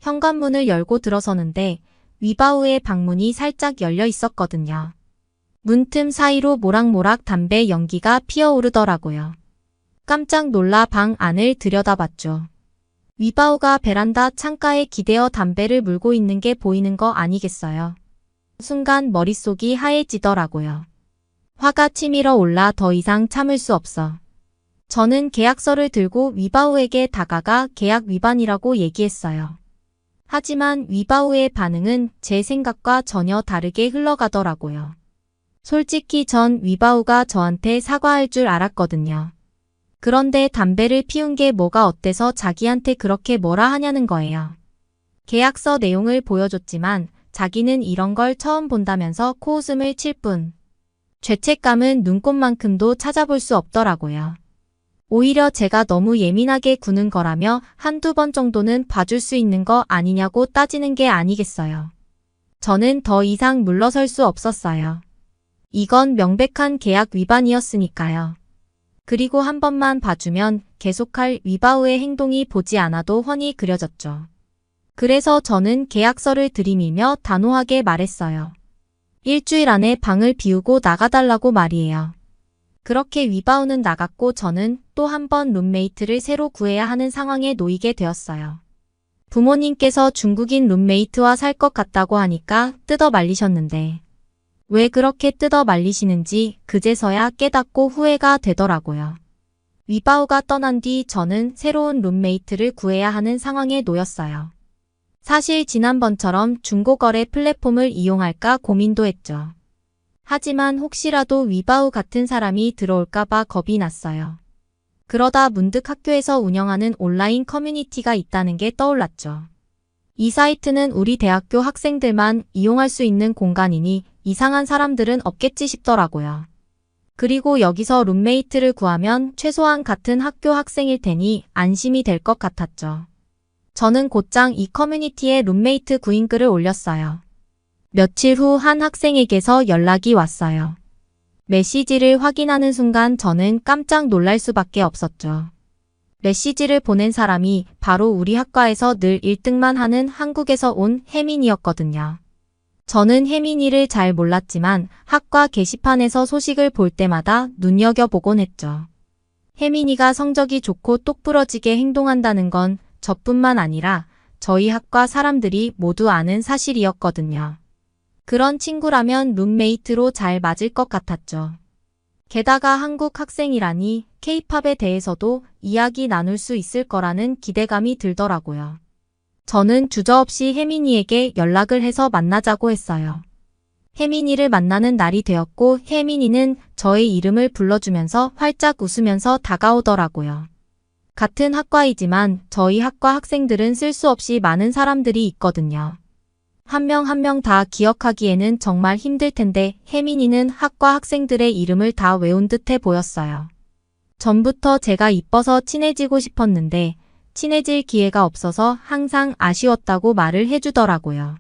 현관문을 열고 들어서는데 위바우의 방문이 살짝 열려 있었거든요. 문틈 사이로 모락모락 담배 연기가 피어오르더라고요. 깜짝 놀라 방 안을 들여다봤죠. 위바우가 베란다 창가에 기대어 담배를 물고 있는 게 보이는 거 아니겠어요? 순간 머릿속이 하얘지더라고요. 화가 치밀어 올라 더 이상 참을 수 없어. 저는 계약서를 들고 위바우에게 다가가 계약 위반이라고 얘기했어요. 하지만 위바우의 반응은 제 생각과 전혀 다르게 흘러가더라고요. 솔직히 전 위바우가 저한테 사과할 줄 알았거든요. 그런데 담배를 피운 게 뭐가 어때서 자기한테 그렇게 뭐라 하냐는 거예요. 계약서 내용을 보여줬지만 자기는 이런 걸 처음 본다면서 코웃음을 칠 뿐. 죄책감은 눈꽃만큼도 찾아볼 수 없더라고요. 오히려 제가 너무 예민하게 구는 거라며 한두 번 정도는 봐줄 수 있는 거 아니냐고 따지는 게 아니겠어요. 저는 더 이상 물러설 수 없었어요. 이건 명백한 계약 위반이었으니까요. 그리고 한 번만 봐주면 계속할 위바우의 행동이 보지 않아도 훤히 그려졌죠. 그래서 저는 계약서를 들이밀며 단호하게 말했어요. 일주일 안에 방을 비우고 나가달라고 말이에요. 그렇게 위바우는 나갔고 저는 또 한 번 룸메이트를 새로 구해야 하는 상황에 놓이게 되었어요. 부모님께서 중국인 룸메이트와 살 것 같다고 하니까 뜯어 말리셨는데 왜 그렇게 뜯어 말리시는지 그제서야 깨닫고 후회가 되더라고요. 위바우가 떠난 뒤 저는 새로운 룸메이트를 구해야 하는 상황에 놓였어요. 사실 지난번처럼 중고거래 플랫폼을 이용할까 고민도 했죠. 하지만 혹시라도 위바우 같은 사람이 들어올까봐 겁이 났어요. 그러다 문득 학교에서 운영하는 온라인 커뮤니티가 있다는 게 떠올랐죠. 이 사이트는 우리 대학교 학생들만 이용할 수 있는 공간이니 이상한 사람들은 없겠지 싶더라고요. 그리고 여기서 룸메이트를 구하면 최소한 같은 학교 학생일 테니 안심이 될 것 같았죠. 저는 곧장 이 커뮤니티에 룸메이트 구인 글을 올렸어요. 며칠 후 한 학생에게서 연락이 왔어요. 메시지를 확인하는 순간 저는 깜짝 놀랄 수밖에 없었죠. 메시지를 보낸 사람이 바로 우리 학과에서 늘 1등만 하는 한국에서 온 혜민이었거든요. 저는 혜민이를 잘 몰랐지만 학과 게시판에서 소식을 볼 때마다 눈여겨보곤 했죠. 혜민이가 성적이 좋고 똑부러지게 행동한다는 건 저뿐만 아니라 저희 학과 사람들이 모두 아는 사실이었거든요. 그런 친구라면 룸메이트로 잘 맞을 것 같았죠. 게다가 한국 학생이라니 K-팝에 대해서도 이야기 나눌 수 있을 거라는 기대감이 들더라고요. 저는 주저없이 혜민이에게 연락을 해서 만나자고 했어요. 혜민이를 만나는 날이 되었고 혜민이는 저의 이름을 불러주면서 활짝 웃으면서 다가오더라고요. 같은 학과이지만 저희 학과 학생들은 쓸 수 없이 많은 사람들이 있거든요. 한 명 한 명 다 기억하기에는 정말 힘들 텐데 혜민이는 학과 학생들의 이름을 다 외운 듯해 보였어요. 전부터 제가 이뻐서 친해지고 싶었는데 친해질 기회가 없어서 항상 아쉬웠다고 말을 해주더라고요.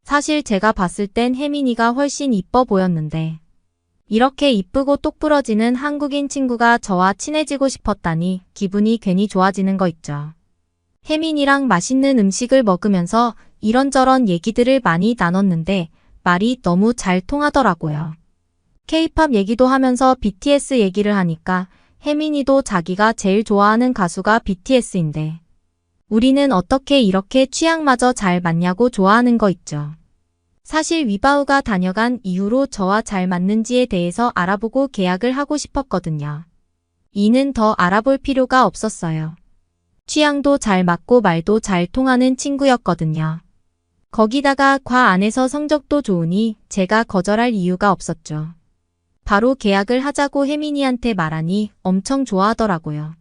사실 제가 봤을 땐 혜민이가 훨씬 이뻐 보였는데 이렇게 이쁘고 똑부러지는 한국인 친구가 저와 친해지고 싶었다니 기분이 괜히 좋아지는 거 있죠. 혜민이랑 맛있는 음식을 먹으면서 이런저런 얘기들을 많이 나눴는데 말이 너무 잘 통하더라고요. K-팝 얘기도 하면서 BTS 얘기를 하니까 혜민이도 자기가 제일 좋아하는 가수가 BTS인데 우리는 어떻게 이렇게 취향마저 잘 맞냐고 좋아하는 거 있죠. 사실 위바우가 다녀간 이후로 저와 잘 맞는지에 대해서 알아보고 계약을 하고 싶었거든요. 이는 더 알아볼 필요가 없었어요. 취향도 잘 맞고 말도 잘 통하는 친구였거든요. 거기다가 과 안에서 성적도 좋으니 제가 거절할 이유가 없었죠. 바로 계약을 하자고 혜민이한테 말하니 엄청 좋아하더라고요.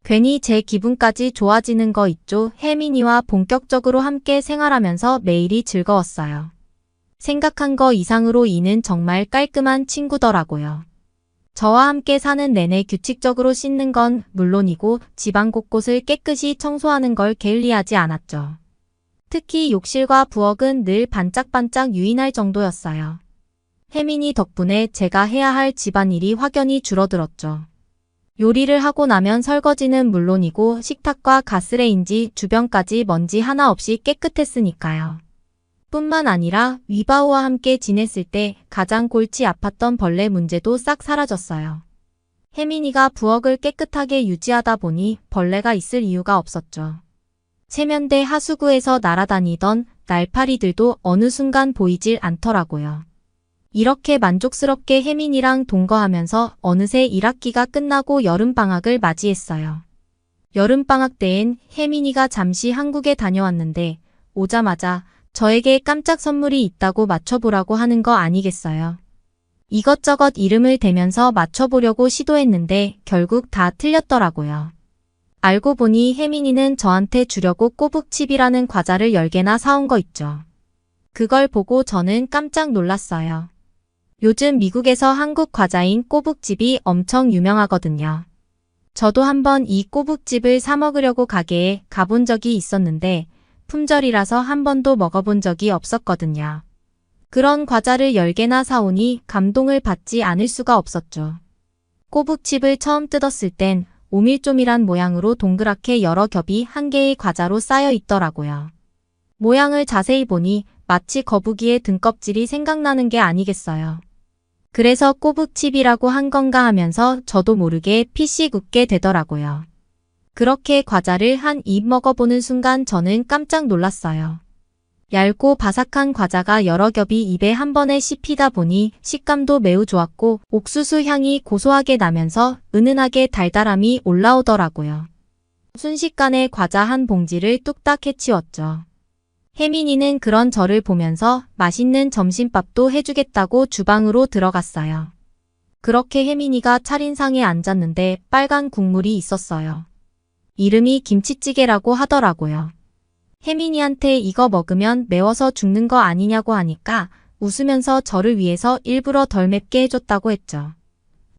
괜히 제 기분까지 좋아지는 거 있죠. 혜민이와 본격적으로 함께 생활하면서 매일이 즐거웠어요. 생각한 거 이상으로 이는 정말 깔끔한 친구더라고요. 저와 함께 사는 내내 규칙적으로 씻는 건 물론이고 집안 곳곳을 깨끗이 청소하는 걸 게을리하지 않았죠. 특히 욕실과 부엌은 늘 반짝반짝 유인할 정도였어요. 혜민이 덕분에 제가 해야 할 집안일이 확연히 줄어들었죠. 요리를 하고 나면 설거지는 물론이고 식탁과 가스레인지 주변까지 먼지 하나 없이 깨끗했으니까요. 뿐만 아니라 위바우와 함께 지냈을 때 가장 골치 아팠던 벌레 문제도 싹 사라졌어요. 혜민이가 부엌을 깨끗하게 유지하다 보니 벌레가 있을 이유가 없었죠. 세면대 하수구에서 날아다니던 날파리들도 어느 순간 보이질 않더라고요. 이렇게 만족스럽게 혜민이랑 동거하면서 어느새 1학기가 끝나고 여름방학을 맞이했어요. 여름방학 때엔 혜민이가 잠시 한국에 다녀왔는데 오자마자 저에게 깜짝 선물이 있다고 맞춰보라고 하는 거 아니겠어요. 이것저것 이름을 대면서 맞춰보려고 시도했는데 결국 다 틀렸더라고요. 알고 보니 혜민이는 저한테 주려고 꼬북칩이라는 과자를 10개나 사온 거 있죠. 그걸 보고 저는 깜짝 놀랐어요. 요즘 미국에서 한국 과자인 꼬북칩이 엄청 유명하거든요. 저도 한번 이 꼬북칩을 사 먹으려고 가게에 가본 적이 있었는데 품절이라서 한 번도 먹어본 적이 없었거든요. 그런 과자를 10개나 사오니 감동을 받지 않을 수가 없었죠. 꼬북칩을 처음 뜯었을 땐 오밀조밀한 모양으로 동그랗게 여러 겹이 한 개의 과자로 쌓여 있더라고요. 모양을 자세히 보니 마치 거북이의 등껍질이 생각나는 게 아니겠어요. 그래서 꼬북칩이라고 한 건가 하면서 저도 모르게 피식 웃게 되더라고요. 그렇게 과자를 한 입 먹어보는 순간 저는 깜짝 놀랐어요. 얇고 바삭한 과자가 여러 겹이 입에 한 번에 씹히다 보니 식감도 매우 좋았고 옥수수 향이 고소하게 나면서 은은하게 달달함이 올라오더라고요. 순식간에 과자 한 봉지를 뚝딱 해치웠죠. 혜민이는 그런 저를 보면서 맛있는 점심밥도 해주겠다고 주방으로 들어갔어요. 그렇게 혜민이가 차린 상에 앉았는데 빨간 국물이 있었어요. 이름이 김치찌개라고 하더라고요. 혜민이한테 이거 먹으면 매워서 죽는 거 아니냐고 하니까 웃으면서 저를 위해서 일부러 덜 맵게 해줬다고 했죠.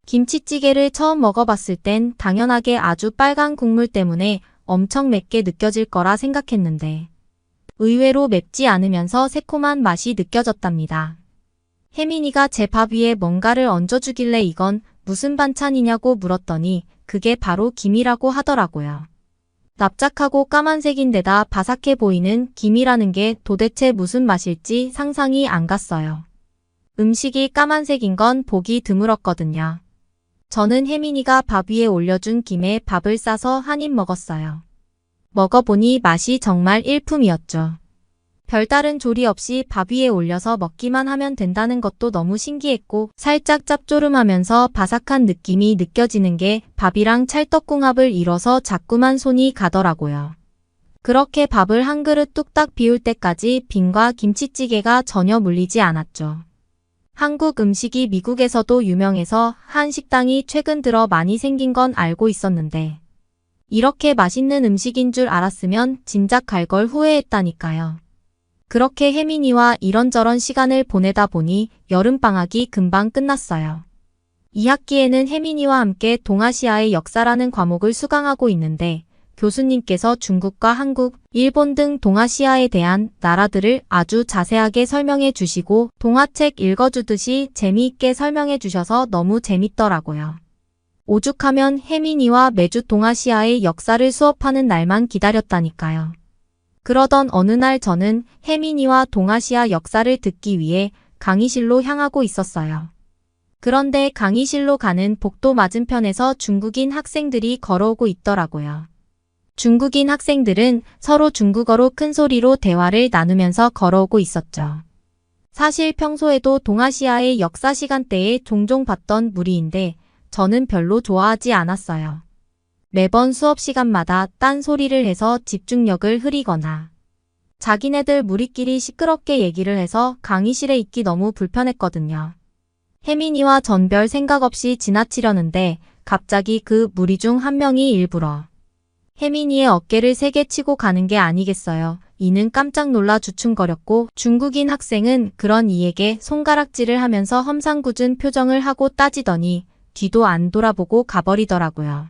김치찌개를 처음 먹어봤을 땐 당연하게 아주 빨간 국물 때문에 엄청 맵게 느껴질 거라 생각했는데 의외로 맵지 않으면서 새콤한 맛이 느껴졌답니다. 혜민이가 제 밥 위에 뭔가를 얹어주길래 이건 무슨 반찬이냐고 물었더니 그게 바로 김이라고 하더라고요. 납작하고 까만색인데다 바삭해 보이는 김이라는 게 도대체 무슨 맛일지 상상이 안 갔어요. 음식이 까만색인 건 보기 드물었거든요. 저는 혜민이가 밥 위에 올려준 김에 밥을 싸서 한 입 먹었어요. 먹어보니 맛이 정말 일품이었죠. 별다른 조리 없이 밥 위에 올려서 먹기만 하면 된다는 것도 너무 신기했고 살짝 짭조름하면서 바삭한 느낌이 느껴지는 게 밥이랑 찰떡궁합을 이뤄서 자꾸만 손이 가더라고요. 그렇게 밥을 한 그릇 뚝딱 비울 때까지 빈과 김치찌개가 전혀 물리지 않았죠. 한국 음식이 미국에서도 유명해서 한 식당이 최근 들어 많이 생긴 건 알고 있었는데 이렇게 맛있는 음식인 줄 알았으면 진작 갈 걸 후회했다니까요. 그렇게 혜민이와 이런저런 시간을 보내다 보니 여름방학이 금방 끝났어요. 2학기에는 혜민이와 함께 동아시아의 역사라는 과목을 수강하고 있는데 교수님께서 중국과 한국, 일본 등 동아시아에 대한 나라들을 아주 자세하게 설명해 주시고 동화책 읽어주듯이 재미있게 설명해 주셔서 너무 재밌더라고요. 오죽하면 혜민이와 매주 동아시아의 역사를 수업하는 날만 기다렸다니까요. 그러던 어느 날 저는 혜민이와 동아시아 역사를 듣기 위해 강의실로 향하고 있었어요. 그런데 강의실로 가는 복도 맞은편에서 중국인 학생들이 걸어오고 있더라고요. 중국인 학생들은 서로 중국어로 큰 소리로 대화를 나누면서 걸어오고 있었죠. 사실 평소에도 동아시아의 역사 시간대에 종종 봤던 무리인데 저는 별로 좋아하지 않았어요. 매번 수업 시간마다 딴 소리를 해서 집중력을 흐리거나 자기네들 무리끼리 시끄럽게 얘기를 해서 강의실에 있기 너무 불편했거든요. 혜민이와 전 별 생각 없이 지나치려는데 갑자기 그 무리 중 한 명이 일부러 혜민이의 어깨를 세게 치고 가는 게 아니겠어요. 이는 깜짝 놀라 주춤거렸고 중국인 학생은 그런 이에게 손가락질을 하면서 험상궂은 표정을 하고 따지더니 뒤도 안 돌아보고 가버리더라고요.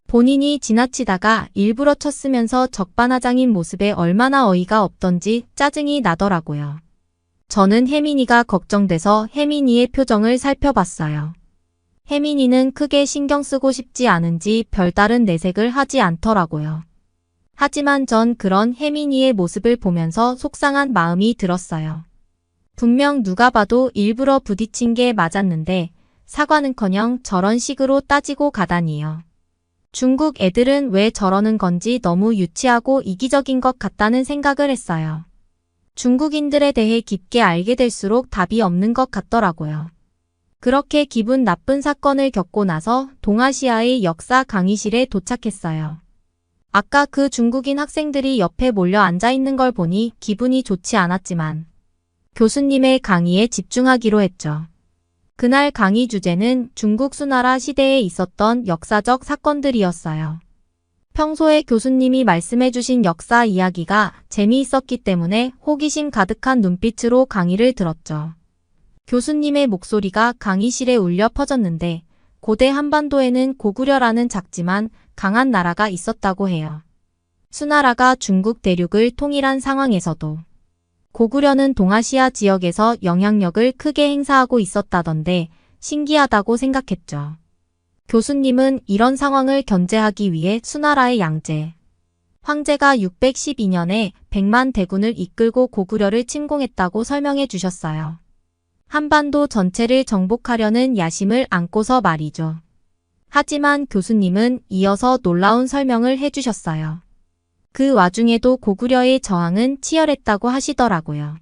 본인이 지나치다가 일부러 쳤으면서 적반하장인 모습에 얼마나 어이가 없던지 짜증이 나더라고요. 저는 혜민이가 걱정돼서 혜민이의 표정을 살펴봤어요. 혜민이는 크게 신경 쓰고 싶지 않은지 별다른 내색을 하지 않더라고요. 하지만 전 그런 혜민이의 모습을 보면서 속상한 마음이 들었어요. 분명 누가 봐도 일부러 부딪힌 게 맞았는데 사과는커녕 저런 식으로 따지고 가다니요. 중국 애들은 왜 저러는 건지 너무 유치하고 이기적인 것 같다는 생각을 했어요. 중국인들에 대해 깊게 알게 될수록 답이 없는 것 같더라고요. 그렇게 기분 나쁜 사건을 겪고 나서 동아시아의 역사 강의실에 도착했어요. 아까 그 중국인 학생들이 옆에 몰려 앉아 있는 걸 보니 기분이 좋지 않았지만 교수님의 강의에 집중하기로 했죠. 그날 강의 주제는 중국 수나라 시대에 있었던 역사적 사건들이었어요. 평소에 교수님이 말씀해주신 역사 이야기가 재미있었기 때문에 호기심 가득한 눈빛으로 강의를 들었죠. 교수님의 목소리가 강의실에 울려 퍼졌는데 고대 한반도에는 고구려라는 작지만 강한 나라가 있었다고 해요. 수나라가 중국 대륙을 통일한 상황에서도 고구려는 동아시아 지역에서 영향력을 크게 행사하고 있었다던데 신기하다고 생각했죠. 교수님은 이런 상황을 견제하기 위해 수나라의 양제, 황제가 612년에 100만 대군을 이끌고 고구려를 침공했다고 설명해 주셨어요. 한반도 전체를 정복하려는 야심을 안고서 말이죠. 하지만 교수님은 이어서 놀라운 설명을 해주셨어요. 그 와중에도 고구려의 저항은 치열했다고 하시더라고요.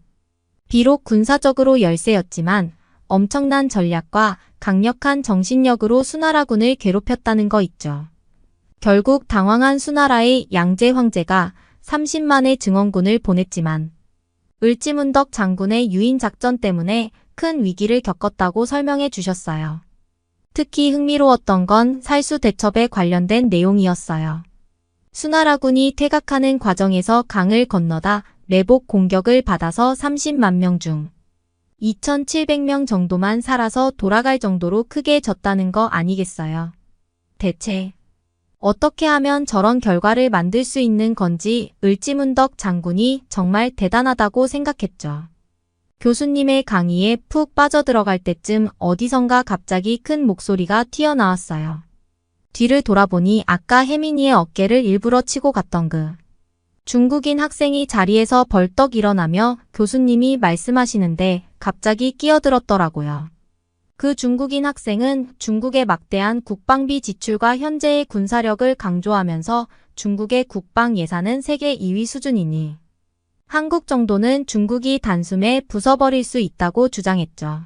비록 군사적으로 열세였지만 엄청난 전략과 강력한 정신력으로 수나라군을 괴롭혔다는 거 있죠. 결국 당황한 수나라의 양제 황제가 30만의 증원군을 보냈지만 을지문덕 장군의 유인 작전 때문에 큰 위기를 겪었다고 설명해 주셨어요. 특히 흥미로웠던 건 살수대첩에 관련된 내용이었어요. 수나라군이 퇴각하는 과정에서 강을 건너다 매복 공격을 받아서 30만 명 중 2,700명 정도만 살아서 돌아갈 정도로 크게 졌다는 거 아니겠어요. 대체 어떻게 하면 저런 결과를 만들 수 있는 건지 을지문덕 장군이 정말 대단하다고 생각했죠. 교수님의 강의에 푹 빠져들어갈 때쯤 어디선가 갑자기 큰 목소리가 튀어나왔어요. 뒤를 돌아보니 아까 혜민이의 어깨를 일부러 치고 갔던 그 중국인 학생이 자리에서 벌떡 일어나며 교수님이 말씀하시는데 갑자기 끼어들었더라고요. 그 중국인 학생은 중국의 막대한 국방비 지출과 현재의 군사력을 강조하면서 중국의 국방 예산은 세계 2위 수준이니 한국 정도는 중국이 단숨에 부숴버릴 수 있다고 주장했죠.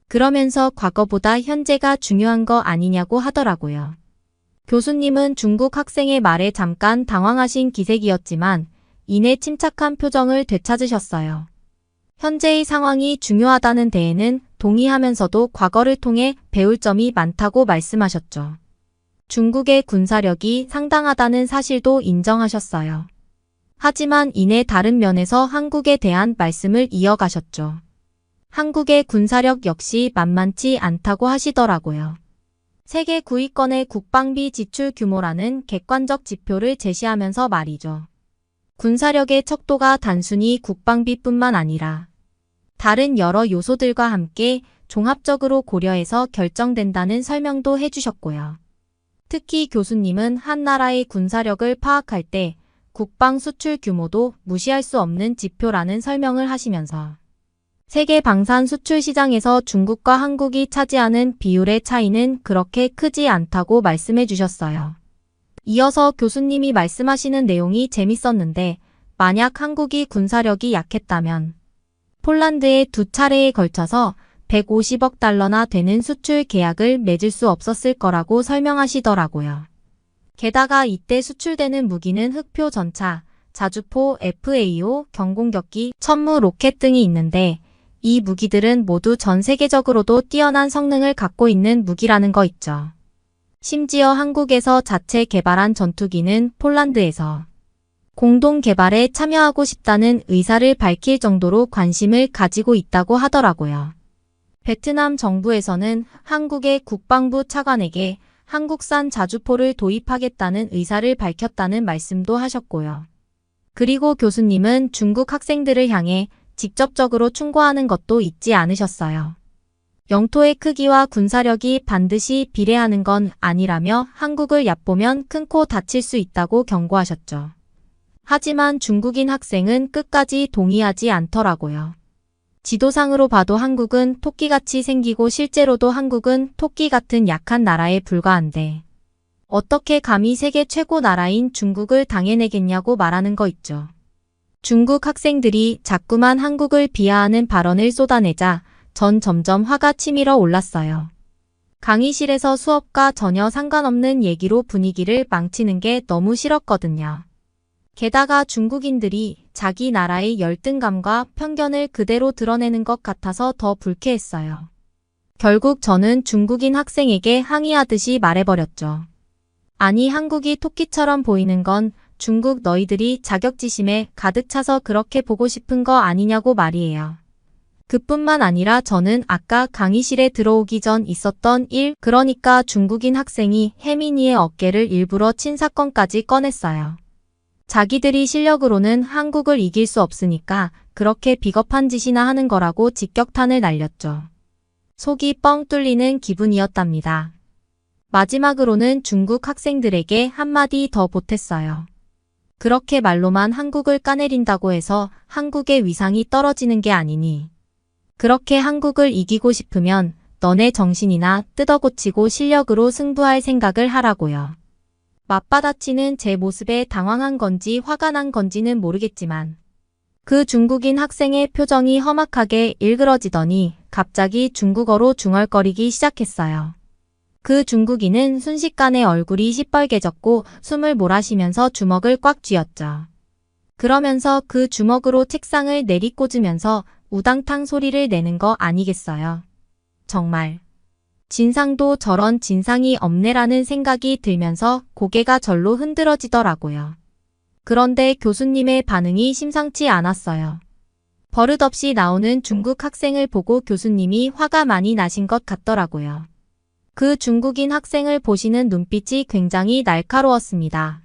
그러면서 과거보다 현재가 중요한 거 아니냐고 하더라고요. 교수님은 중국 학생의 말에 잠깐 당황하신 기색이었지만 이내 침착한 표정을 되찾으셨어요. 현재의 상황이 중요하다는 데에는 동의하면서도 과거를 통해 배울 점이 많다고 말씀하셨죠. 중국의 군사력이 상당하다는 사실도 인정하셨어요. 하지만 이내 다른 면에서 한국에 대한 말씀을 이어가셨죠. 한국의 군사력 역시 만만치 않다고 하시더라고요. 세계 9위권의 국방비 지출 규모라는 객관적 지표를 제시하면서 말이죠. 군사력의 척도가 단순히 국방비뿐만 아니라 다른 여러 요소들과 함께 종합적으로 고려해서 결정된다는 설명도 해주셨고요. 특히 교수님은 한 나라의 군사력을 파악할 때 국방 수출 규모도 무시할 수 없는 지표라는 설명을 하시면서 세계 방산 수출 시장에서 중국과 한국이 차지하는 비율의 차이는 그렇게 크지 않다고 말씀해 주셨어요. 이어서 교수님이 말씀하시는 내용이 재밌었는데 만약 한국이 군사력이 약했다면 폴란드에 2차례에 걸쳐서 150억 달러나 되는 수출 계약을 맺을 수 없었을 거라고 설명하시더라고요. 게다가 이때 수출되는 무기는 흑표 전차, 자주포, FAO, 경공격기, 천무 로켓 등이 있는데 이 무기들은 모두 전 세계적으로도 뛰어난 성능을 갖고 있는 무기라는 거 있죠. 심지어 한국에서 자체 개발한 전투기는 폴란드에서 공동 개발에 참여하고 싶다는 의사를 밝힐 정도로 관심을 가지고 있다고 하더라고요. 베트남 정부에서는 한국의 국방부 차관에게 한국산 자주포를 도입하겠다는 의사를 밝혔다는 말씀도 하셨고요. 그리고 교수님은 중국 학생들을 향해 직접적으로 충고하는 것도 잊지 않으셨어요. 영토의 크기와 군사력이 반드시 비례하는 건 아니라며 한국을 얕보면 큰 코 다칠 수 있다고 경고하셨죠. 하지만 중국인 학생은 끝까지 동의하지 않더라고요. 지도상으로 봐도 한국은 토끼같이 생기고 실제로도 한국은 토끼 같은 약한 나라에 불과한데 어떻게 감히 세계 최고 나라인 중국을 당해내겠냐고 말하는 거 있죠. 중국 학생들이 자꾸만 한국을 비하하는 발언을 쏟아내자 전 점점 화가 치밀어 올랐어요. 강의실에서 수업과 전혀 상관없는 얘기로 분위기를 망치는 게 너무 싫었거든요. 게다가 중국인들이 자기 나라의 열등감과 편견을 그대로 드러내는 것 같아서 더 불쾌했어요. 결국 저는 중국인 학생에게 항의하듯이 말해버렸죠. 아니 한국이 토끼처럼 보이는 건 중국 너희들이 자격지심에 가득 차서 그렇게 보고 싶은 거 아니냐고 말이에요. 그뿐만 아니라 저는 아까 강의실에 들어오기 전 있었던 그러니까 중국인 학생이 혜민이의 어깨를 일부러 친 사건까지 꺼냈어요. 자기들이 실력으로는 한국을 이길 수 없으니까 그렇게 비겁한 짓이나 하는 거라고 직격탄을 날렸죠. 속이 뻥 뚫리는 기분이었답니다. 마지막으로는 중국 학생들에게 한마디 더 보탰어요. 그렇게 말로만 한국을 까내린다고 해서 한국의 위상이 떨어지는 게 아니니 그렇게 한국을 이기고 싶으면 너네 정신이나 뜯어고치고 실력으로 승부할 생각을 하라고요. 맞받아치는 제 모습에 당황한 건지 화가 난 건지는 모르겠지만 그 중국인 학생의 표정이 험악하게 일그러지더니 갑자기 중국어로 중얼거리기 시작했어요. 그 중국인은 순식간에 얼굴이 시뻘개졌고 숨을 몰아쉬면서 주먹을 꽉 쥐었죠. 그러면서 그 주먹으로 책상을 내리꽂으면서 우당탕 소리를 내는 거 아니겠어요. 정말 진상도 저런 진상이 없네라는 생각이 들면서 고개가 절로 흔들어지더라고요. 그런데 교수님의 반응이 심상치 않았어요. 버릇없이 나오는 중국 학생을 보고 교수님이 화가 많이 나신 것 같더라고요. 그 중국인 학생을 보시는 눈빛이 굉장히 날카로웠습니다.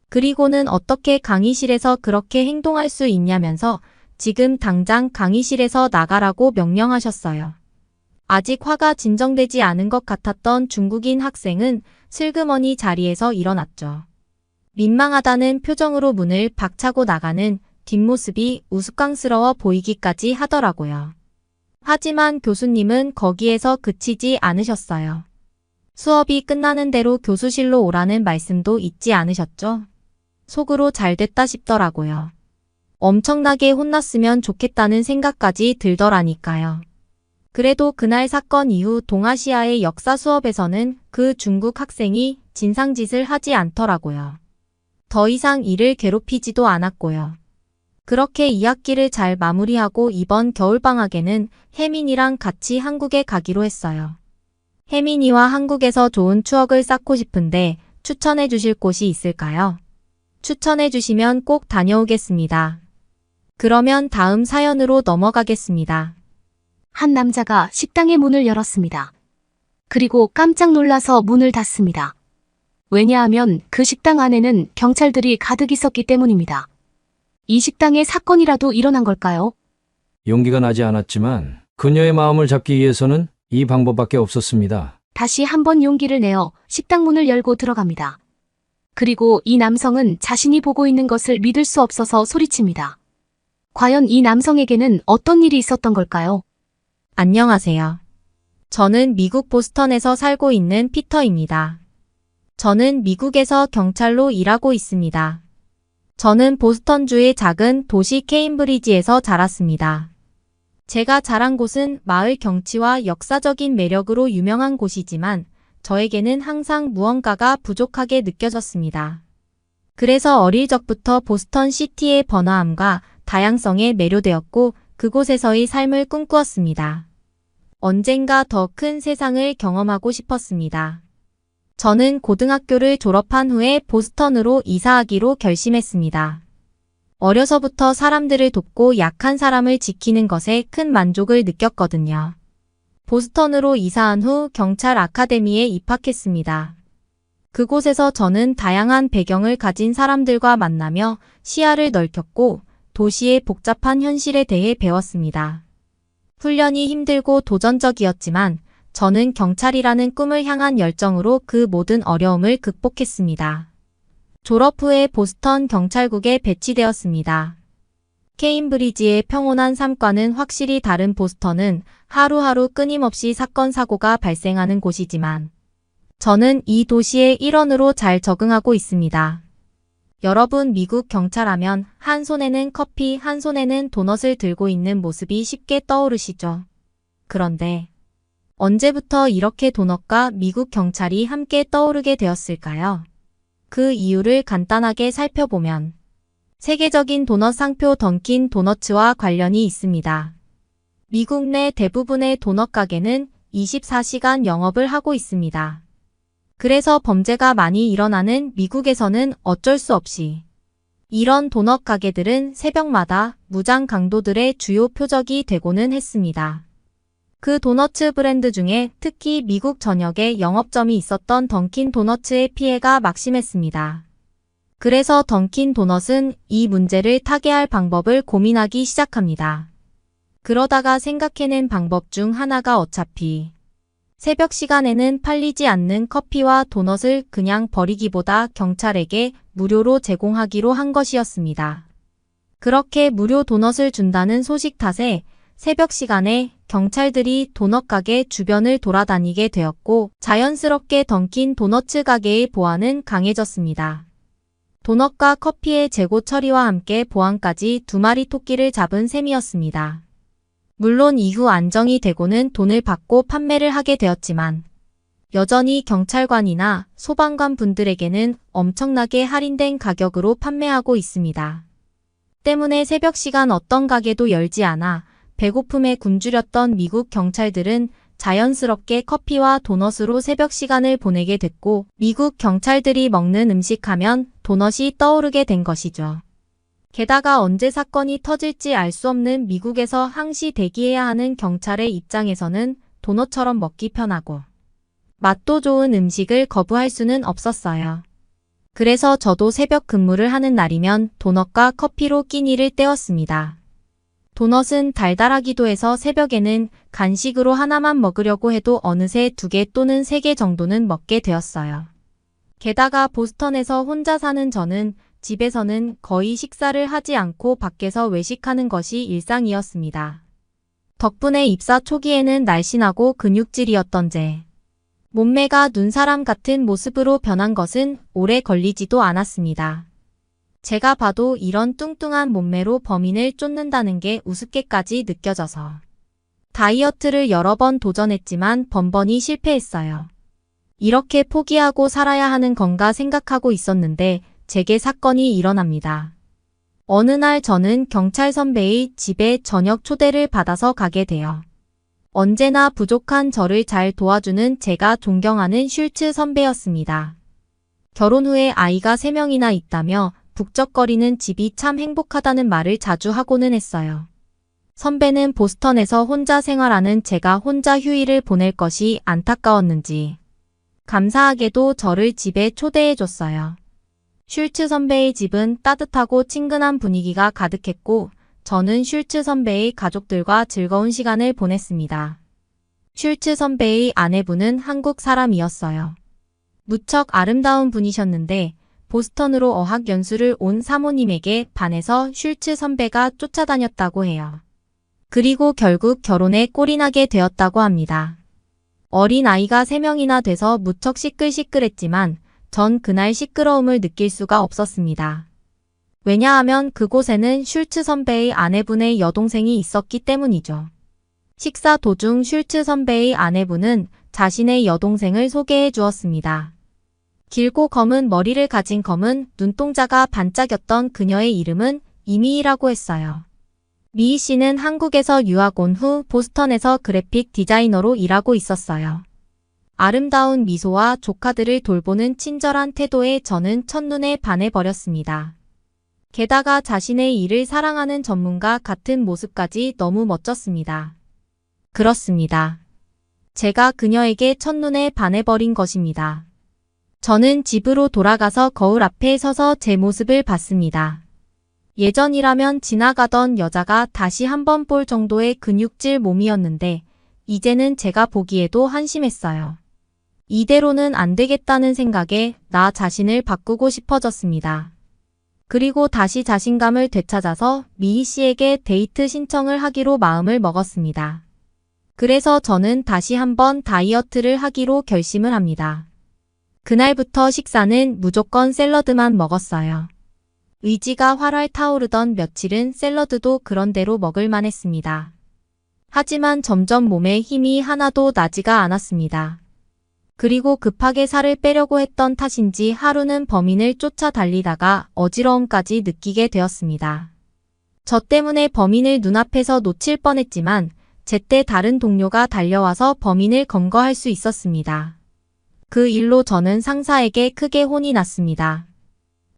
그리고는 어떻게 강의실에서 그렇게 행동할 수 있냐면서 지금 당장 강의실에서 나가라고 명령하셨어요. 아직 화가 진정되지 않은 것 같았던 중국인 학생은 슬그머니 자리에서 일어났죠. 민망하다는 표정으로 문을 박차고 나가는 뒷모습이 우스꽝스러워 보이기까지 하더라고요. 하지만 교수님은 거기에서 그치지 않으셨어요. 수업이 끝나는 대로 교수실로 오라는 말씀도 잊지 않으셨죠? 속으로 잘됐다 싶더라고요. 엄청나게 혼났으면 좋겠다는 생각까지 들더라니까요. 그래도 그날 사건 이후 동아시아의 역사 수업에서는 그 중국 학생이 진상짓을 하지 않더라고요. 더 이상 이를 괴롭히지도 않았고요. 그렇게 2학기를 잘 마무리하고 이번 겨울방학에는 혜민이랑 같이 한국에 가기로 했어요. 혜민이와 한국에서 좋은 추억을 쌓고 싶은데 추천해 주실 곳이 있을까요? 추천해 주시면 꼭 다녀오겠습니다. 그러면 다음 사연으로 넘어가겠습니다. 한 남자가 식당의 문을 열었습니다. 그리고 깜짝 놀라서 문을 닫습니다. 왜냐하면 그 식당 안에는 경찰들이 가득 있었기 때문입니다. 이 식당에 사건이라도 일어난 걸까요? 용기가 나지 않았지만 그녀의 마음을 잡기 위해서는 이 방법밖에 없었습니다. 다시 한번 용기를 내어 식당 문을 열고 들어갑니다. 그리고 이 남성은 자신이 보고 있는 것을 믿을 수 없어서 소리칩니다. 과연 이 남성에게는 어떤 일이 있었던 걸까요? 안녕하세요. 저는 미국 보스턴에서 살고 있는 피터입니다. 저는 미국에서 경찰로 일하고 있습니다. 저는 보스턴주의 작은 도시 케임브리지에서 자랐습니다. 제가 자란 곳은 마을 경치와 역사적인 매력으로 유명한 곳이지만 저에게는 항상 무언가가 부족하게 느껴졌습니다. 그래서 어릴 적부터 보스턴 시티의 번화함과 다양성에 매료되었고 그곳에서의 삶을 꿈꾸었습니다. 언젠가 더 큰 세상을 경험하고 싶었습니다. 저는 고등학교를 졸업한 후에 보스턴으로 이사하기로 결심했습니다. 어려서부터 사람들을 돕고 약한 사람을 지키는 것에 큰 만족을 느꼈거든요. 보스턴으로 이사한 후 경찰 아카데미에 입학했습니다. 그곳에서 저는 다양한 배경을 가진 사람들과 만나며 시야를 넓혔고 도시의 복잡한 현실에 대해 배웠습니다. 훈련이 힘들고 도전적이었지만 저는 경찰이라는 꿈을 향한 열정으로 그 모든 어려움을 극복했습니다. 졸업 후에 보스턴 경찰국에 배치되었습니다. 케임브리지의 평온한 삶과는 확실히 다른 보스턴은 하루하루 끊임없이 사건 사고가 발생하는 곳이지만 저는 이 도시의 일원으로 잘 적응하고 있습니다. 여러분 미국 경찰하면 한 손에는 커피, 한 손에는 도넛을 들고 있는 모습이 쉽게 떠오르시죠? 그런데 언제부터 이렇게 도넛과 미국 경찰이 함께 떠오르게 되었을까요? 그 이유를 간단하게 살펴보면 세계적인 도넛 상표 던킨 도너츠와 관련이 있습니다. 미국 내 대부분의 도넛 가게는 24시간 영업을 하고 있습니다. 그래서 범죄가 많이 일어나는 미국에서는 어쩔 수 없이 이런 도넛 가게들은 새벽마다 무장 강도들의 주요 표적이 되고는 했습니다. 그 도너츠 브랜드 중에 특히 미국 전역에 영업점이 있었던 던킨 도너츠의 피해가 막심했습니다. 그래서 던킨 도넛은 이 문제를 타개할 방법을 고민하기 시작합니다. 그러다가 생각해낸 방법 중 하나가 어차피 새벽 시간에는 팔리지 않는 커피와 도넛을 그냥 버리기보다 경찰에게 무료로 제공하기로 한 것이었습니다. 그렇게 무료 도넛을 준다는 소식 탓에 새벽 시간에 경찰들이 도넛 가게 주변을 돌아다니게 되었고 자연스럽게 던킨 도너츠 가게의 보안은 강해졌습니다. 도넛과 커피의 재고 처리와 함께 보안까지 2마리 토끼를 잡은 셈이었습니다. 물론 이후 안정이 되고는 돈을 받고 판매를 하게 되었지만 여전히 경찰관이나 소방관 분들에게는 엄청나게 할인된 가격으로 판매하고 있습니다. 때문에 새벽 시간 어떤 가게도 열지 않아 배고픔에 굶주렸던 미국 경찰들은 자연스럽게 커피와 도넛으로 새벽 시간을 보내게 됐고, 미국 경찰들이 먹는 음식 하면 도넛이 떠오르게 된 것이죠. 게다가 언제 사건이 터질지 알 수 없는 미국에서 항시 대기해야 하는 경찰의 입장에서는 도넛처럼 먹기 편하고 맛도 좋은 음식을 거부할 수는 없었어요. 그래서 저도 새벽 근무를 하는 날이면 도넛과 커피로 끼니를 때웠습니다. 도넛은 달달하기도 해서 새벽에는 간식으로 하나만 먹으려고 해도 어느새 2개 또는 3개 정도는 먹게 되었어요. 게다가 보스턴에서 혼자 사는 저는 집에서는 거의 식사를 하지 않고 밖에서 외식하는 것이 일상이었습니다. 덕분에 입사 초기에는 날씬하고 근육질이었던 제 몸매가 눈사람 같은 모습으로 변한 것은 오래 걸리지도 않았습니다. 제가 봐도 이런 뚱뚱한 몸매로 범인을 쫓는다는 게 우습게까지 느껴져서 다이어트를 여러 번 도전했지만 번번이 실패했어요. 이렇게 포기하고 살아야 하는 건가 생각하고 있었는데 제게 사건이 일어납니다. 어느 날 저는 경찰 선배의 집에 저녁 초대를 받아서 가게 돼요. 언제나 부족한 저를 잘 도와주는 제가 존경하는 슐츠 선배였습니다. 결혼 후에 아이가 3명이나 있다며 북적거리는 집이 참 행복하다는 말을 자주 하고는 했어요. 선배는 보스턴에서 혼자 생활하는 제가 혼자 휴일을 보낼 것이 안타까웠는지 감사하게도 저를 집에 초대해줬어요. 슐츠 선배의 집은 따뜻하고 친근한 분위기가 가득했고 저는 슐츠 선배의 가족들과 즐거운 시간을 보냈습니다. 슐츠 선배의 아내분은 한국 사람이었어요. 무척 아름다운 분이셨는데 보스턴으로 어학연수를 온 사모님에게 반해서 슐츠 선배가 쫓아다녔다고 해요. 그리고 결국 결혼에 꼴이 나게 되었다고 합니다. 어린 아이가 3명이나 돼서 무척 시끌시끌했지만 전 그날 시끄러움을 느낄 수가 없었습니다. 왜냐하면 그곳에는 슐츠 선배의 아내분의 여동생이 있었기 때문이죠. 식사 도중 슐츠 선배의 아내분은 자신의 여동생을 소개해 주었습니다. 길고 검은 머리를 가진 검은 눈동자가 반짝였던 그녀의 이름은 이미희라고 했어요. 미희 씨는 한국에서 유학 온 후 보스턴에서 그래픽 디자이너로 일하고 있었어요. 아름다운 미소와 조카들을 돌보는 친절한 태도에 저는 첫눈에 반해버렸습니다. 게다가 자신의 일을 사랑하는 전문가 같은 모습까지 너무 멋졌습니다. 그렇습니다. 제가 그녀에게 첫눈에 반해버린 것입니다. 저는 집으로 돌아가서 거울 앞에 서서 제 모습을 봤습니다. 예전이라면 지나가던 여자가 다시 한번 볼 정도의 근육질 몸이었는데 이제는 제가 보기에도 한심했어요. 이대로는 안 되겠다는 생각에 나 자신을 바꾸고 싶어졌습니다. 그리고 다시 자신감을 되찾아서 미희 씨에게 데이트 신청을 하기로 마음을 먹었습니다. 그래서 저는 다시 한번 다이어트를 하기로 결심을 합니다. 그날부터 식사는 무조건 샐러드만 먹었어요. 의지가 활활 타오르던 며칠은 샐러드도 그런대로 먹을만 했습니다. 하지만 점점 몸에 힘이 하나도 나지가 않았습니다. 그리고 급하게 살을 빼려고 했던 탓인지 하루는 범인을 쫓아 달리다가 어지러움까지 느끼게 되었습니다. 저 때문에 범인을 눈앞에서 놓칠 뻔했지만 제때 다른 동료가 달려와서 범인을 검거할 수 있었습니다. 그 일로 저는 상사에게 크게 혼이 났습니다.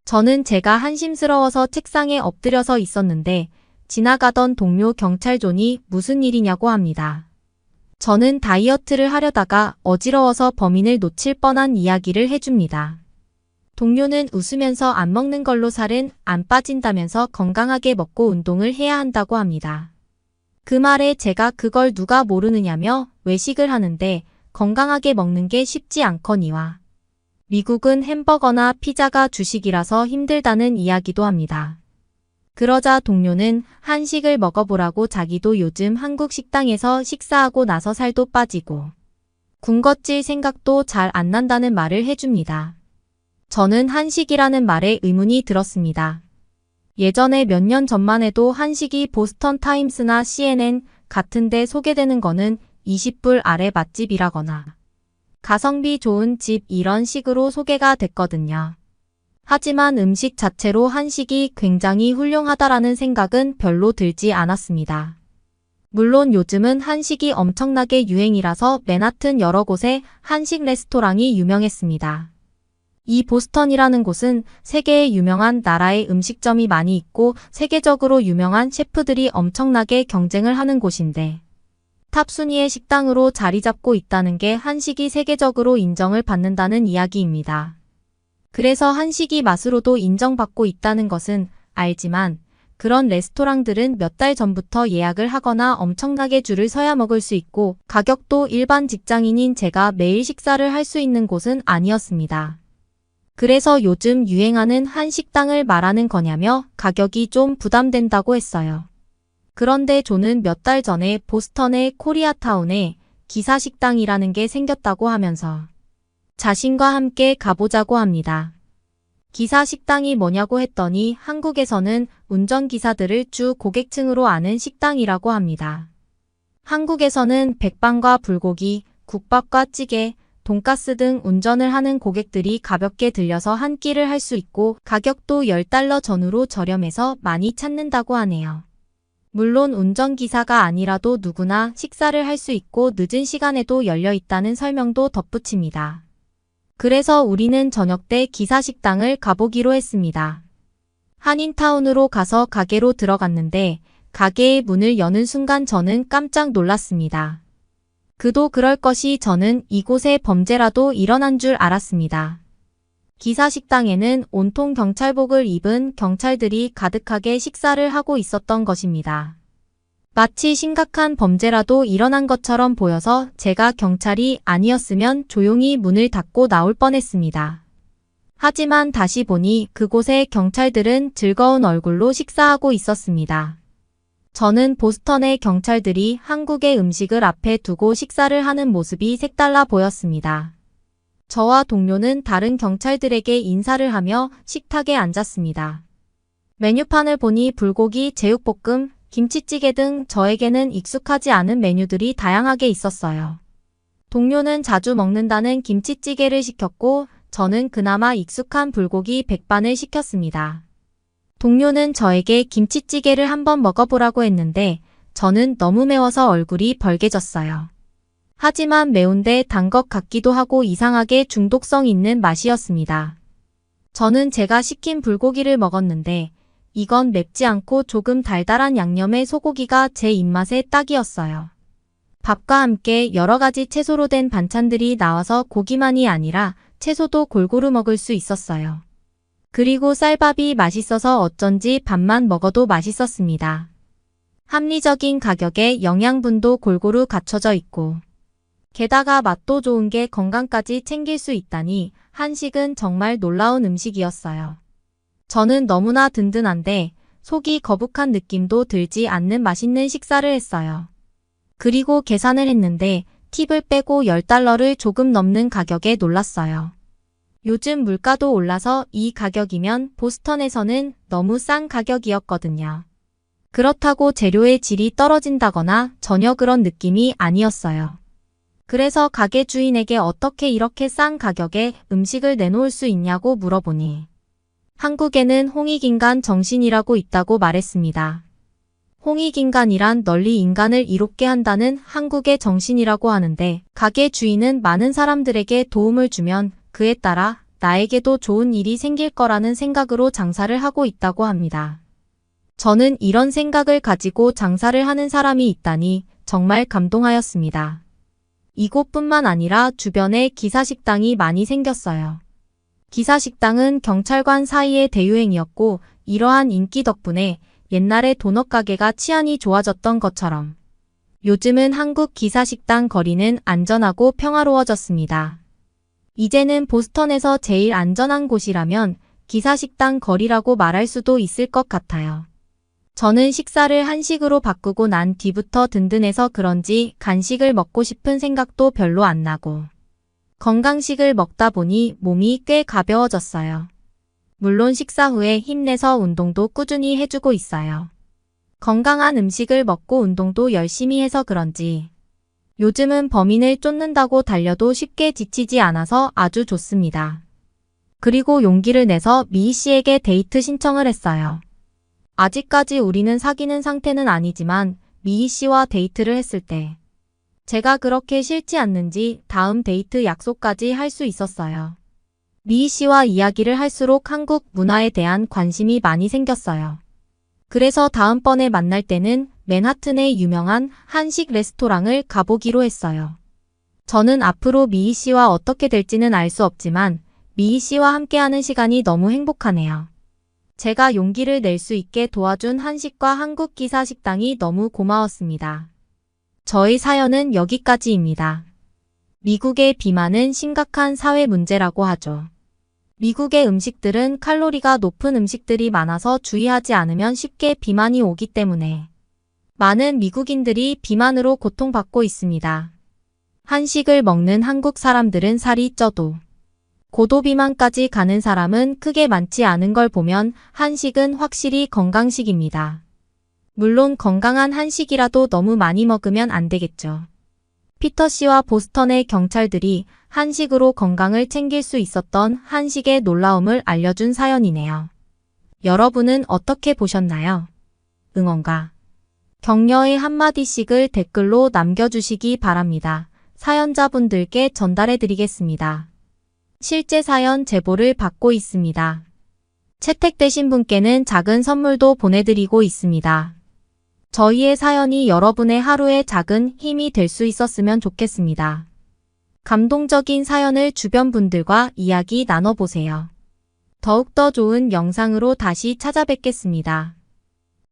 저는 제가 한심스러워서 책상에 엎드려서 있었는데 지나가던 동료 경찰존이 무슨 일이냐고 합니다. 저는 다이어트를 하려다가 어지러워서 범인을 놓칠 뻔한 이야기를 해줍니다. 동료는 웃으면서 안 먹는 걸로 살은 안 빠진다면서 건강하게 먹고 운동을 해야 한다고 합니다. 그 말에 제가 그걸 누가 모르느냐며 외식을 하는데 건강하게 먹는 게 쉽지 않거니와 미국은 햄버거나 피자가 주식이라서 힘들다는 이야기도 합니다. 그러자 동료는 한식을 먹어보라고 자기도 요즘 한국 식당에서 식사하고 나서 살도 빠지고 군것질 생각도 잘 안 난다는 말을 해줍니다. 저는 한식이라는 말에 의문이 들었습니다. 예전에 몇 년 전만 해도 한식이 보스턴 타임스나 CNN 같은 데 소개되는 거는 20불 아래 맛집이라거나 가성비 좋은 집 이런 식으로 소개가 됐거든요. 하지만 음식 자체로 한식이 굉장히 훌륭하다라는 생각은 별로 들지 않았습니다. 물론 요즘은 한식이 엄청나게 유행이라서 맨하튼 여러 곳에 한식 레스토랑이 유명했습니다. 이 보스턴이라는 곳은 세계에 유명한 나라의 음식점이 많이 있고 세계적으로 유명한 셰프들이 엄청나게 경쟁을 하는 곳인데 탑 순위의 식당으로 자리 잡고 있다는 게 한식이 세계적으로 인정을 받는다는 이야기입니다. 그래서 한식이 맛으로도 인정받고 있다는 것은 알지만 그런 레스토랑들은 몇 달 전부터 예약을 하거나 엄청나게 줄을 서야 먹을 수 있고 가격도 일반 직장인인 제가 매일 식사를 할 수 있는 곳은 아니었습니다. 그래서 요즘 유행하는 한식당을 말하는 거냐며 가격이 좀 부담된다고 했어요. 그런데 저는 몇 달 전에 보스턴의 코리아타운에 기사식당이라는 게 생겼다고 하면서 자신과 함께 가보자고 합니다. 기사식당이 뭐냐고 했더니 한국에서는 운전기사들을 주 고객층으로 아는 식당이라고 합니다. 한국에서는 백반과 불고기, 국밥과 찌개, 돈가스 등 운전을 하는 고객들이 가볍게 들려서 한 끼를 할 수 있고 가격도 $10 전후로 저렴해서 많이 찾는다고 하네요. 물론 운전기사가 아니라도 누구나 식사를 할 수 있고 늦은 시간에도 열려 있다는 설명도 덧붙입니다. 그래서 우리는 저녁 때 기사식당을 가보기로 했습니다. 한인타운으로 가서 가게로 들어갔는데 가게의 문을 여는 순간 저는 깜짝 놀랐습니다. 그도 그럴 것이 저는 이곳에 범죄라도 일어난 줄 알았습니다. 기사식당에는 온통 경찰복을 입은 경찰들이 가득하게 식사를 하고 있었던 것입니다. 마치 심각한 범죄라도 일어난 것처럼 보여서 제가 경찰이 아니었으면 조용히 문을 닫고 나올 뻔했습니다. 하지만 다시 보니 그곳의 경찰들은 즐거운 얼굴로 식사하고 있었습니다. 저는 보스턴의 경찰들이 한국의 음식을 앞에 두고 식사를 하는 모습이 색달라 보였습니다. 저와 동료는 다른 경찰들에게 인사를 하며 식탁에 앉았습니다. 메뉴판을 보니 불고기, 제육볶음, 김치찌개 등 저에게는 익숙하지 않은 메뉴들이 다양하게 있었어요. 동료는 자주 먹는다는 김치찌개를 시켰고 저는 그나마 익숙한 불고기 백반을 시켰습니다. 동료는 저에게 김치찌개를 한번 먹어보라고 했는데 저는 너무 매워서 얼굴이 벌개졌어요. 하지만 매운데 단 것 같기도 하고 이상하게 중독성 있는 맛이었습니다. 저는 제가 시킨 불고기를 먹었는데 이건 맵지 않고 조금 달달한 양념의 소고기가 제 입맛에 딱이었어요. 밥과 함께 여러 가지 채소로 된 반찬들이 나와서 고기만이 아니라 채소도 골고루 먹을 수 있었어요. 그리고 쌀밥이 맛있어서 어쩐지 밥만 먹어도 맛있었습니다. 합리적인 가격에 영양분도 골고루 갖춰져 있고 게다가 맛도 좋은 게 건강까지 챙길 수 있다니 한식은 정말 놀라운 음식이었어요. 저는 너무나 든든한데 속이 거북한 느낌도 들지 않는 맛있는 식사를 했어요. 그리고 계산을 했는데 팁을 빼고 $10를 조금 넘는 가격에 놀랐어요. 요즘 물가도 올라서 이 가격이면 보스턴에서는 너무 싼 가격이었거든요. 그렇다고 재료의 질이 떨어진다거나 전혀 그런 느낌이 아니었어요. 그래서 가게 주인에게 어떻게 이렇게 싼 가격에 음식을 내놓을 수 있냐고 물어보니 한국에는 홍익인간 정신이라고 있다고 말했습니다. 홍익인간이란 널리 인간을 이롭게 한다는 한국의 정신이라고 하는데 가게 주인은 많은 사람들에게 도움을 주면 그에 따라 나에게도 좋은 일이 생길 거라는 생각으로 장사를 하고 있다고 합니다. 저는 이런 생각을 가지고 장사를 하는 사람이 있다니 정말 감동하였습니다. 이곳뿐만 아니라 주변에 기사식당이 많이 생겼어요. 기사식당은 경찰관 사이의 대유행이었고 이러한 인기 덕분에 옛날에 도넛 가게가 치안이 좋아졌던 것처럼 요즘은 한국 기사식당 거리는 안전하고 평화로워졌습니다. 이제는 보스턴에서 제일 안전한 곳이라면 기사식당 거리라고 말할 수도 있을 것 같아요. 저는 식사를 한식으로 바꾸고 난 뒤부터 든든해서 그런지 간식을 먹고 싶은 생각도 별로 안 나고 건강식을 먹다 보니 몸이 꽤 가벼워졌어요. 물론 식사 후에 힘내서 운동도 꾸준히 해주고 있어요. 건강한 음식을 먹고 운동도 열심히 해서 그런지 요즘은 범인을 쫓는다고 달려도 쉽게 지치지 않아서 아주 좋습니다. 그리고 용기를 내서 미희 씨에게 데이트 신청을 했어요. 아직까지 우리는 사귀는 상태는 아니지만 미희 씨와 데이트를 했을 때 제가 그렇게 싫지 않는지 다음 데이트 약속까지 할 수 있었어요. 미희 씨와 이야기를 할수록 한국 문화에 대한 관심이 많이 생겼어요. 그래서 다음번에 만날 때는 맨하튼의 유명한 한식 레스토랑을 가보기로 했어요. 저는 앞으로 미희 씨와 어떻게 될지는 알 수 없지만 미희 씨와 함께하는 시간이 너무 행복하네요. 제가 용기를 낼 수 있게 도와준 한식과 한국 기사 식당이 너무 고마웠습니다. 저의 사연은 여기까지입니다. 미국의 비만은 심각한 사회 문제라고 하죠. 미국의 음식들은 칼로리가 높은 음식들이 많아서 주의하지 않으면 쉽게 비만이 오기 때문에 많은 미국인들이 비만으로 고통받고 있습니다. 한식을 먹는 한국 사람들은 살이 쪄도 고도비만까지 가는 사람은 크게 많지 않은 걸 보면 한식은 확실히 건강식입니다. 물론 건강한 한식이라도 너무 많이 먹으면 안 되겠죠. 피터 씨와 보스턴의 경찰들이 한식으로 건강을 챙길 수 있었던 한식의 놀라움을 알려준 사연이네요. 여러분은 어떻게 보셨나요? 응원과 격려의 한마디씩을 댓글로 남겨주시기 바랍니다. 사연자분들께 전달해드리겠습니다. 실제 사연 제보를 받고 있습니다. 채택되신 분께는 작은 선물도 보내드리고 있습니다. 저희의 사연이 여러분의 하루의 작은 힘이 될 수 있었으면 좋겠습니다. 감동적인 사연을 주변 분들과 이야기 나눠보세요. 더욱더 좋은 영상으로 다시 찾아뵙겠습니다.